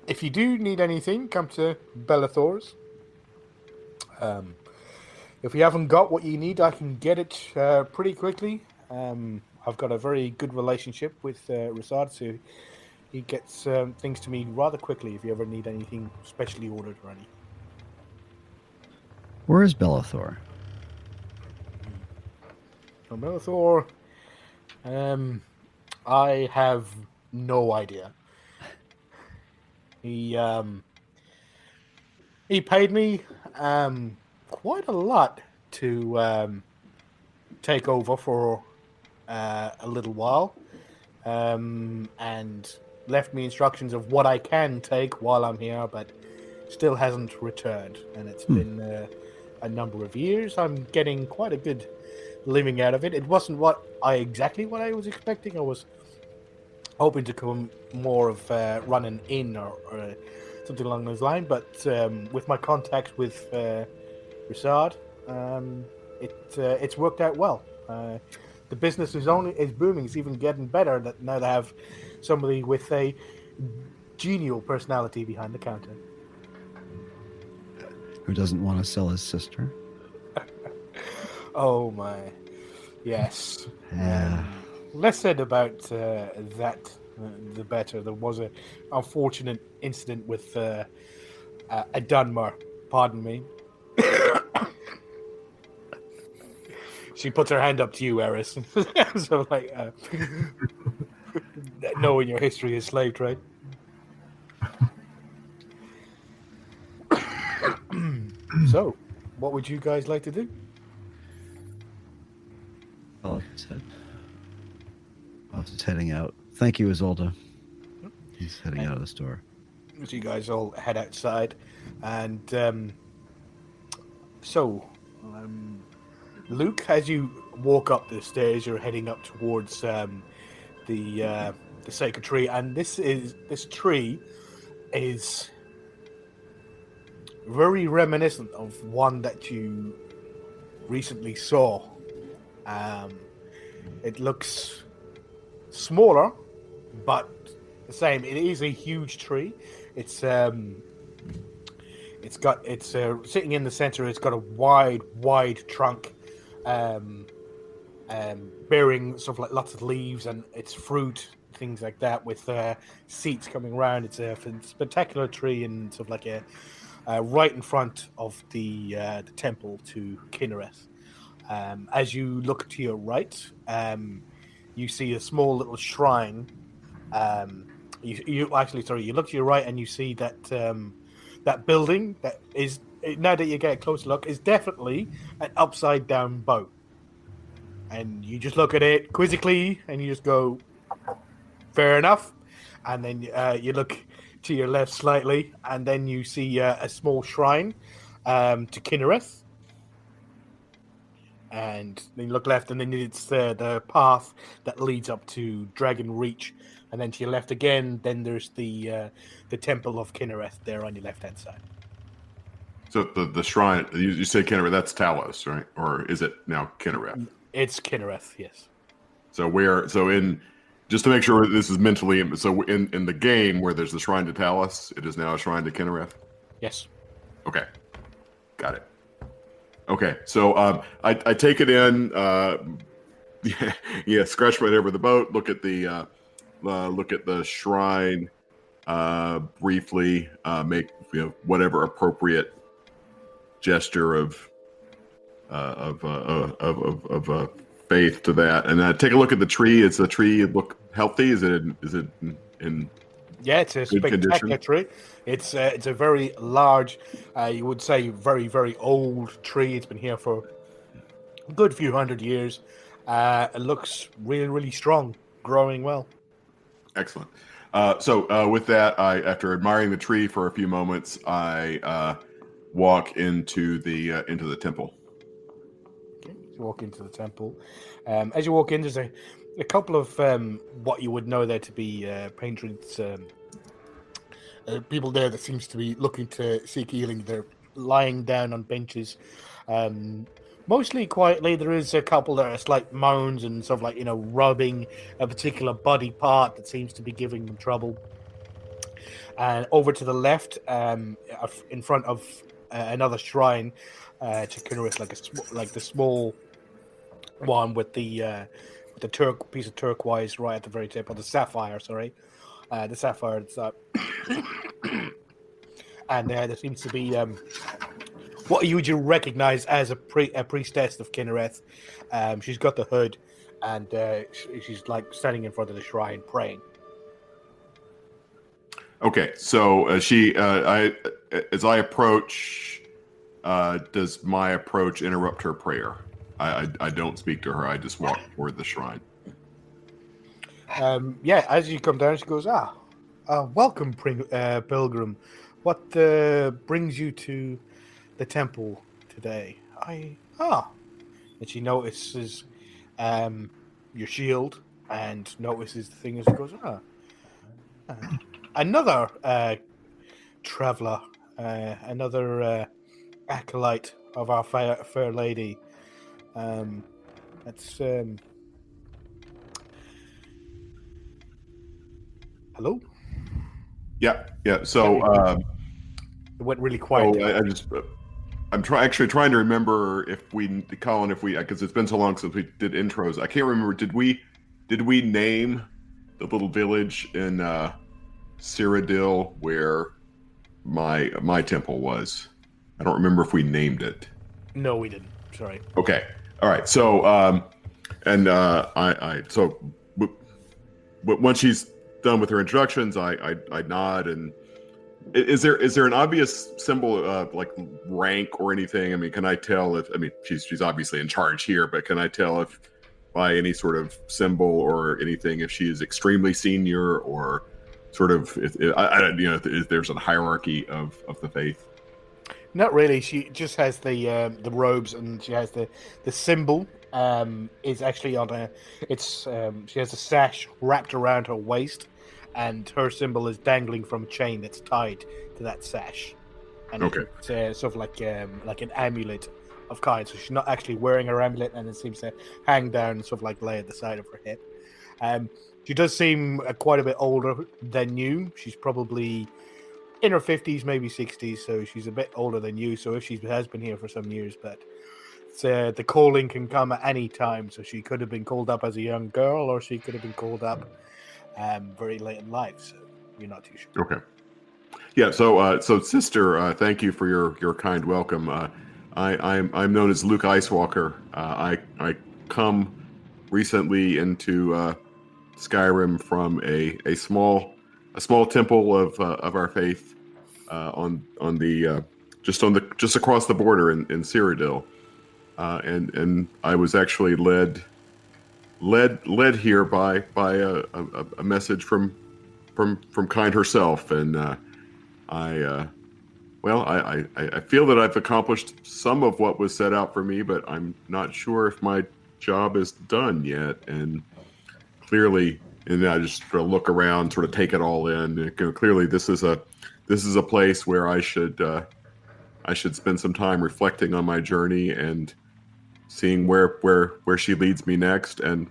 if you do need anything, come to Bellathor's. If you haven't got what you need, I can get it pretty quickly. I've got a very good relationship with Rasad, so he gets things to me rather quickly if you ever need anything specially ordered or anything. Where is Bellathor? So Bellathor, I have no idea. He paid me quite a lot to take over for a little while, and left me instructions of what I can take while I'm here, but still hasn't returned. And it's been a number of years. I'm getting quite a good living out of it. It wasn't exactly what I was expecting. I was hoping to come more of run an inn or something along those lines, but with my contacts with Rasad, it's worked out well. The business is booming. It's even getting better that now they have somebody with a genial personality behind the counter. Who doesn't want to sell his sister? Oh my, yes. Yeah. Less said about that, the better. There was an unfortunate incident with a Dunmer. Pardon me. She puts her hand up to you, Eris. So, like, knowing your history is slave trade. So, what would you guys like to do? Well, just heading out. Thank you, Isolde. He's heading out of the store. So you guys all head outside, and Luke, as you walk up the stairs, you're heading up towards the sacred tree, and this tree is very reminiscent of one that you recently saw. It looks smaller, but the same. It is a huge tree. It's sitting in the center. It's got a wide trunk, bearing sort of like lots of leaves and its fruit, things like that, with seats coming around. It's a spectacular tree, and sort of like a right in front of the temple to Kinnereth. As you look to your right, you see a small little shrine. You look to your right and you see that that building that is, now that you get a close look, is definitely an upside down boat. And you just look at it quizzically and you just go, fair enough. And then you look to your left slightly and then you see a small shrine to Kinnereth. And then you look left and then it's the path that leads up to Dragon Reach. And then to your left again, then there's the Temple of Kinnereth there on your left-hand side. So the shrine, you say Kinnereth, that's Talos, right? Or is it now Kinnereth? It's Kinnereth, yes. Just to make sure this is mentally, so in the game where there's the shrine to Talos, it is now a shrine to Kinnereth? Yes. Okay. Got it. Okay, so I take it in, scratch my head over the boat, look at the shrine briefly, make whatever appropriate gesture of faith to that, and take a look at the tree. Does the tree look healthy? Is it in Yeah, it's a spectacular tree. It's a very large, you would say, very, very old tree. It's been here for a good few hundred years. It looks really, really strong, growing well. Excellent. So with that, after admiring the tree for a few moments, I walk into the temple. Okay, you walk into the temple. As you walk in, there's a couple of what you would know there to be patrons, people there that seems to be looking to seek healing. They're lying down on benches, mostly quietly. There is a couple that are slight moans and stuff like, rubbing a particular body part that seems to be giving them trouble. And over to the left, in front of another shrine to Kinnereth, like the small one with the piece of turquoise right at the very tip, or the sapphire, sorry. The sapphire, and there seems to be what you would recognize as a priestess of Kinnereth. She's got the hood, and she's like standing in front of the shrine praying. Okay, so as I approach, does my approach interrupt her prayer? I don't speak to her. I just walk toward the shrine. As you come down, she goes, welcome, pilgrim. What brings you to the temple today? And she notices your shield and notices the thing as she goes, another traveler, another acolyte of our fair lady. That's hello? Yeah. So it went really quiet. I'm trying to remember because it's been so long since we did intros. I can't remember. Did we name the little village in Cyrodiil where my temple was? I don't remember if we named it. No, we didn't. Sorry. Okay. All right. So once she's done with her introductions, I nod. And is there an obvious symbol like rank or anything? I mean, can I tell she's obviously in charge here, but can I tell if by any sort of symbol or anything if she is extremely senior or sort of if there's a hierarchy of the faith? Not really. She just has the robes, and she has the symbol. Is actually on she has a sash wrapped around her waist, and her symbol is dangling from a chain that's tied to that sash. And okay. It's sort of like an amulet of kind. So she's not actually wearing her amulet, and it seems to hang down, sort of like lay at the side of her hip. She does seem quite a bit older than you. She's probably in her 50s, maybe 60s, so she's a bit older than you. So if she has been here for some years, but the calling can come at any time. So she could have been called up as a young girl, or she could have been called up very late in life. So you're not too sure. Okay. Yeah. So sister, thank you for your kind welcome. I'm known as Luke Icewalker. I come recently into Skyrim from a small temple of our faith on the just across the border in Cyrodiil, and I was actually led here by a message from Kind herself, and I feel that I've accomplished some of what was set out for me, but I'm not sure if my job is done yet. And clearly, and I just sort of look around, sort of take it all in. And clearly, this is a place where I should spend some time reflecting on my journey and seeing where she leads me next. And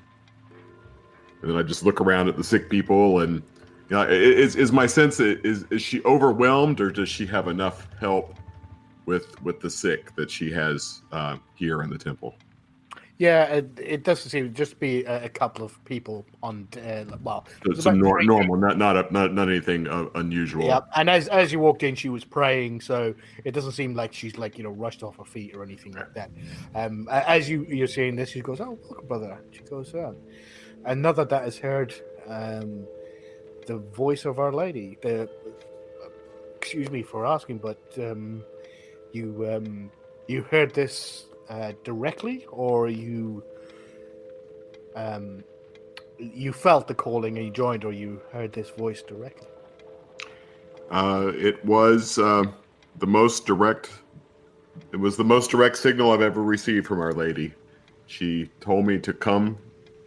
then I just look around at the sick people, and is my sense is she overwhelmed, or does she have enough help with the sick that she has here in the temple? Yeah, it doesn't seem to just be a couple of people on. So normal, not anything unusual. Yeah, and as you walked in, she was praying, so it doesn't seem like she's rushed off her feet or anything like that. As you're saying this, she goes, "Oh, welcome, brother." She goes, "Another that has heard the voice of Our Lady." Excuse me for asking, but you heard this directly, or you felt the calling and you joined, or you heard this voice directly? It was the most direct. It was the most direct signal I've ever received from Our Lady. She told me to come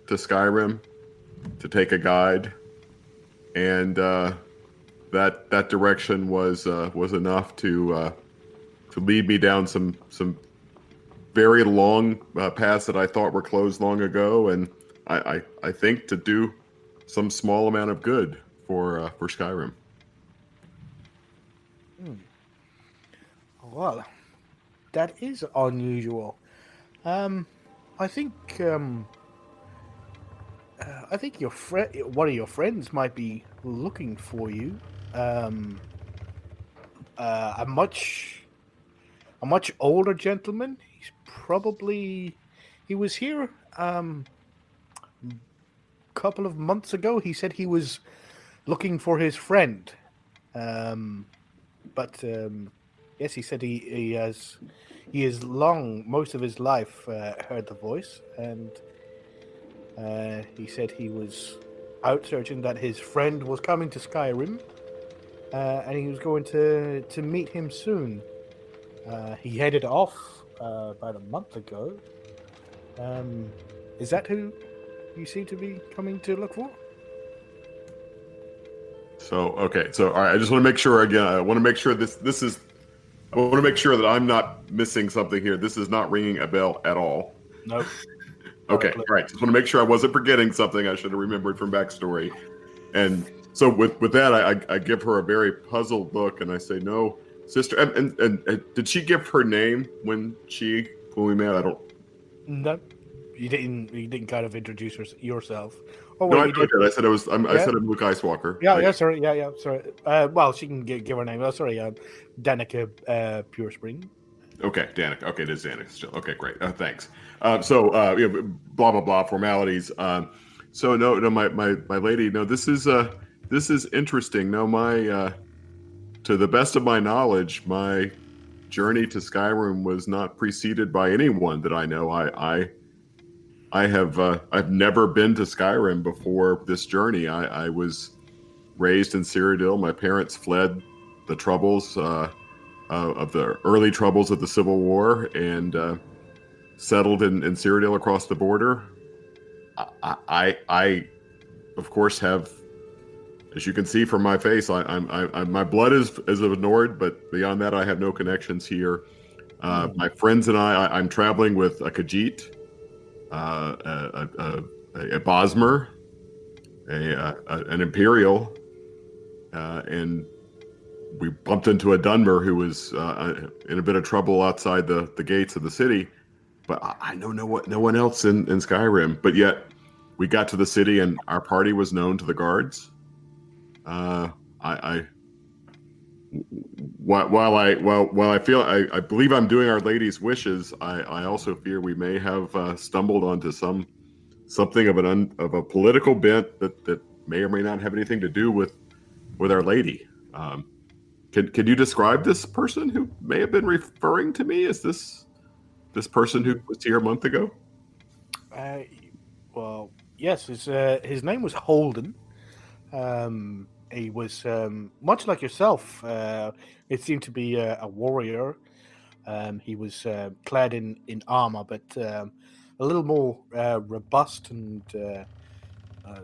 to Skyrim to take a guide, and that direction was enough to lead me down some very long paths that I thought were closed long ago, and I think to do some small amount of good for Skyrim. Well, that is unusual. I think your one of your friends might be looking for you. A much older gentleman. He was here a couple of months ago. He said he was looking for his friend. But yes, he said he has long, most of his life, heard the voice, and he said he was out searching, that his friend was coming to Skyrim, and he was going to meet him soon. He headed off about a month ago. Is that who you seem to be coming to look for? So all right. I just want to make sure again. I want to make sure this is. I want to make sure that I'm not missing something here. This is not ringing a bell at all. Nope. Okay. All right. Just want to make sure I wasn't forgetting something I should have remembered from backstory. And so with that, I give her a very puzzled look, and I say, "No, sister." And did she give her name when we met? I don't. No, you didn't kind of introduce yourself. Oh, wait, no, I did. I said I said I'm Luke Icewalker. Yeah, sorry. Yeah, sorry. Well, she can give her name. Oh, sorry, Danica Pure Spring. Okay, Danica. Okay, it is Danica still. Okay, great. Thanks. Blah blah blah formalities. So no, my lady. No, this is interesting. No, to the best of my knowledge, my journey to Skyrim was not preceded by anyone that I know. I've never been to Skyrim before this journey. I was raised in Cyrodiil. My parents fled the troubles of the early troubles of the Civil War and settled in Cyrodiil across the border. I of course have, as you can see from my face, I'm my blood is of Nord, but beyond that, I have no connections here. My friends and I'm traveling with a Khajiit, a Bosmer, an Imperial, and we bumped into a Dunmer who was in a bit of trouble outside the gates of the city. But I know no one else in Skyrim. But yet, we got to the city, and our party was known to the guards. While I believe I'm doing Our Lady's wishes, I also fear we may have stumbled onto some something of a political bent that may or may not have anything to do with Our Lady. Can you describe this person who may have been referring to me? Is this person who was here a month ago? Well, yes. His name was Holden. He was much like yourself. It seemed to be a warrior. He was clad in armor, but a little more robust and,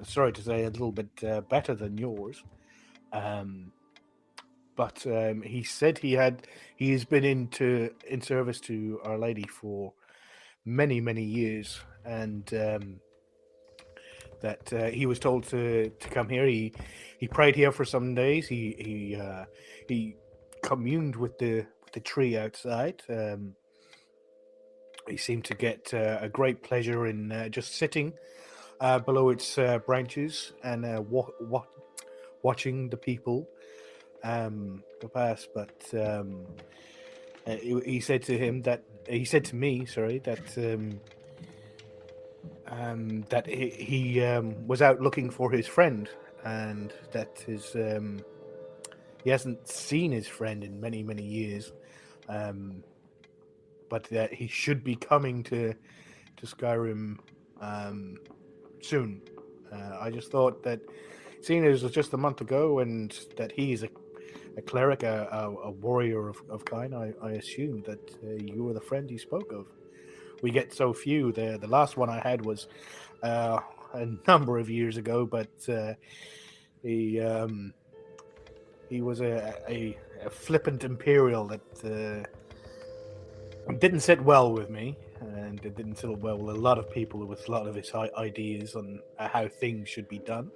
sorry to say, a little bit better than yours. But he said he's been in service to Our Lady for many, many years, and that he was told to come here. He prayed here for some days. He communed with the tree outside. He seemed to get a great pleasure in just sitting below its branches and watching the people go past. But he said to me, that he was out looking for his friend, and that he hasn't seen his friend in many, many years, but that he should be coming to Skyrim soon. I just thought that, seeing it was just a month ago, and that he's a cleric, a warrior of kind, I assumed that you were the friend he spoke of. We get so few. The last one I had was a number of years ago, but he was a flippant Imperial that didn't sit well with me, and it didn't sit well with a lot of people with a lot of his ideas on how things should be done.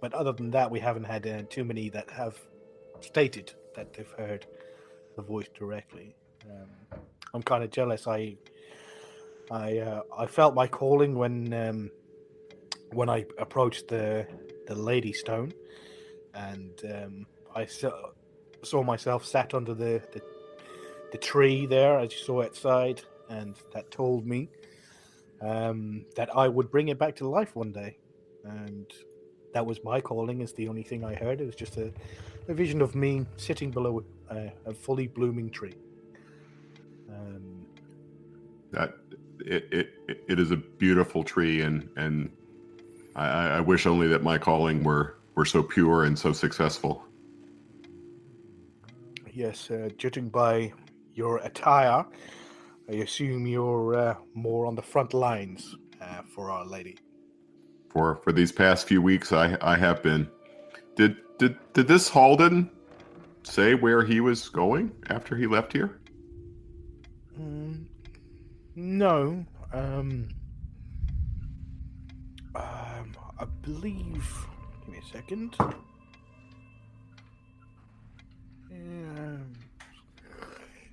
But other than that, we haven't had too many that have stated that they've heard the voice directly. I'm kind of jealous. I felt my calling when I approached the Lady Stone, and I saw myself sat under the tree there, as you saw outside, and that told me that I would bring it back to life one day, and that was my calling. Is the only thing I heard. It was just a vision of me sitting below a fully blooming tree. That it is a beautiful tree, and I wish only that my calling were so pure and so successful. Yes, judging by your attire, I assume you're more on the front lines for Our Lady. For these past few weeks, I have been. Did this Holden say where he was going after he left here? No. I believe. Give me a second.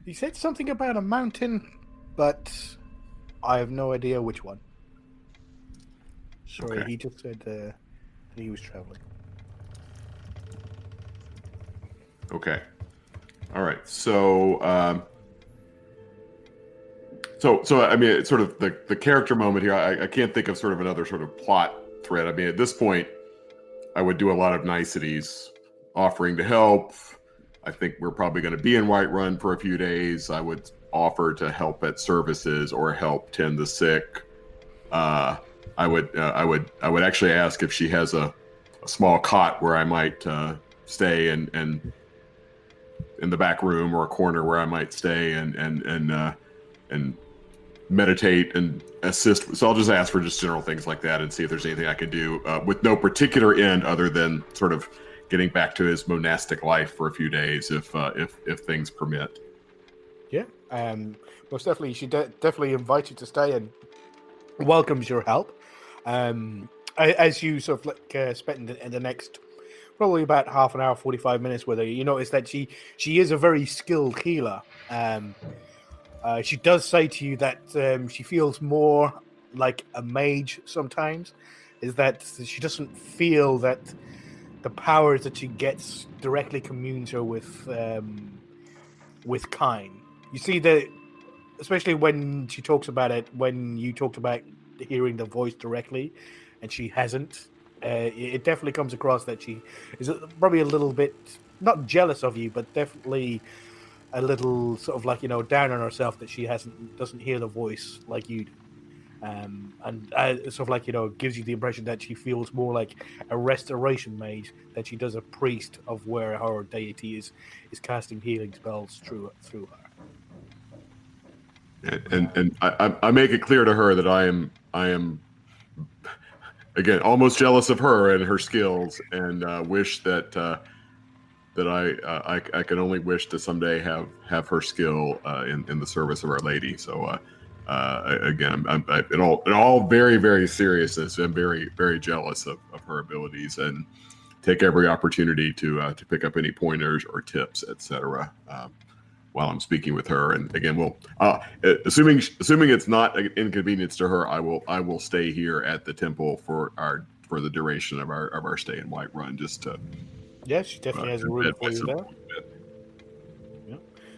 He said something about a mountain, but I have no idea which one. Sorry, Okay. he just said that he was traveling. Okay. All right. So I mean, it's sort of the character moment here. I can't think of sort of another sort of plot thread. I mean, at this point, I would do a lot of niceties, offering to help. I think we're probably going to be in Whiterun for a few days. I would offer to help at services or help tend the sick. I would actually ask if she has a small cot where I might stay, and in the back room, or a corner where I might stay and meditate and assist. So I'll just ask for just general things like that and see if there's anything I can do with no particular end other than sort of getting back to his monastic life for a few days if things permit. Yeah. Most definitely. She definitely invites you to stay and welcomes your help. As you sort of like spend the next probably about half an hour, 45 minutes with her, you notice that she is a very skilled healer. She does say to you that she feels more like a mage sometimes, is that she doesn't feel that the powers that she gets directly communes her with Kine. You see that, especially when she talks about it, when you talked about hearing the voice directly, and she hasn't. It definitely comes across that she is probably a little bit not jealous of you, but definitely a little sort of like, down on herself that she doesn't hear the voice like you do. And sort of like, gives you the impression that she feels more like a restoration mage than she does a priest of where her deity is casting healing spells through her. And I make it clear to her that I am again almost jealous of her and her skills, and wish that I can only wish to someday have her skill in the service of Our Lady. So again, I'm in all very, very seriousness, I'm very, very jealous of her abilities, and take every opportunity to pick up any pointers or tips, etc. While I'm speaking with her. And again, we'll assuming it's not an inconvenience to her, I will stay here at the temple for the duration of our stay in Whiterun, just to. Yeah, she definitely has a room for you there. Yeah.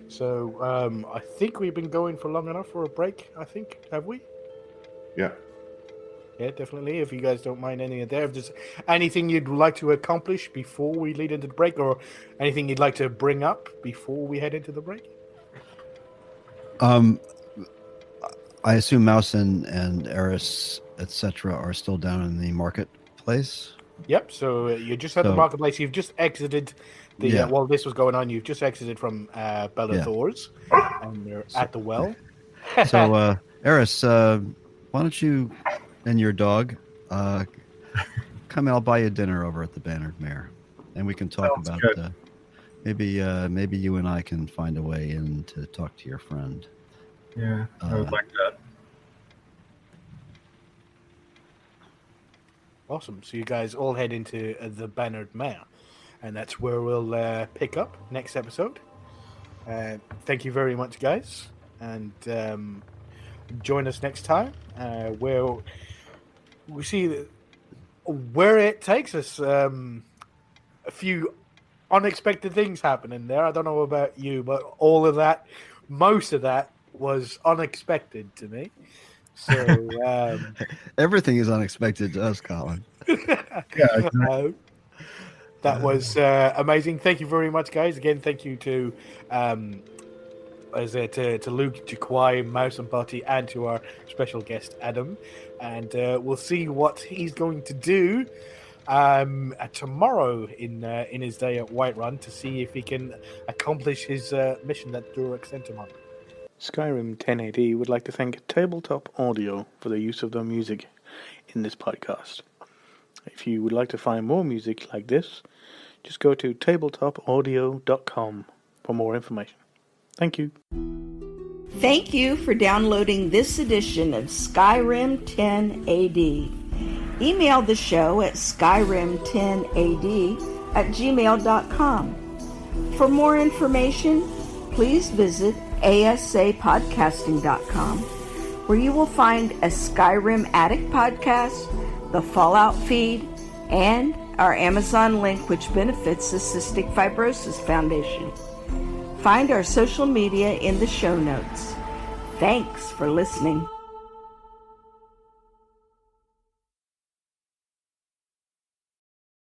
So I think we've been going for long enough for a break. I think, have we? Yeah. Yeah, definitely. If you guys don't mind any of that, if there's anything you'd like to accomplish before we lead into the break, or anything you'd like to bring up before we head into the break? I assume Mouse and Eris, etc., are still down in the marketplace. Yep. So you're just at the marketplace. You've just exited the while this was going on. You've just exited from Bellathor's, and you're at the well. So, Eris, why don't you and your dog come? I'll buy you dinner over at the Bannered Mare, and we can talk about maybe you and I can find a way in to talk to your friend. Yeah, I would like that. Awesome. So you guys all head into the Bannered Mare, and that's where we'll pick up next episode. Thank you very much, guys, and join us next time where we see where it takes us. A few unexpected things happening there. I don't know about you, but most of that was unexpected to me. So everything is unexpected to us, Colin. That was amazing. Thank you very much, guys. Again, thank you to Luke, to Kwai, Mouse and Butty, and to our special guest Adam. And we'll see what he's going to do tomorrow in his day at Whiterun, to see if he can accomplish his mission that Durak sent him on. Skyrim 1080 would like to thank Tabletop Audio for the use of their music in this podcast. If you would like to find more music like this, just go to tabletopaudio.com for more information. Thank you. Thank you for downloading this edition of Skyrim 10AD. Email the show at skyrim10ad@gmail.com. For more information, please visit asapodcasting.com, where you will find a Skyrim Addict podcast, the Fallout feed, and our Amazon link, which benefits the Cystic Fibrosis Foundation. Find our social media in the show notes. Thanks for listening.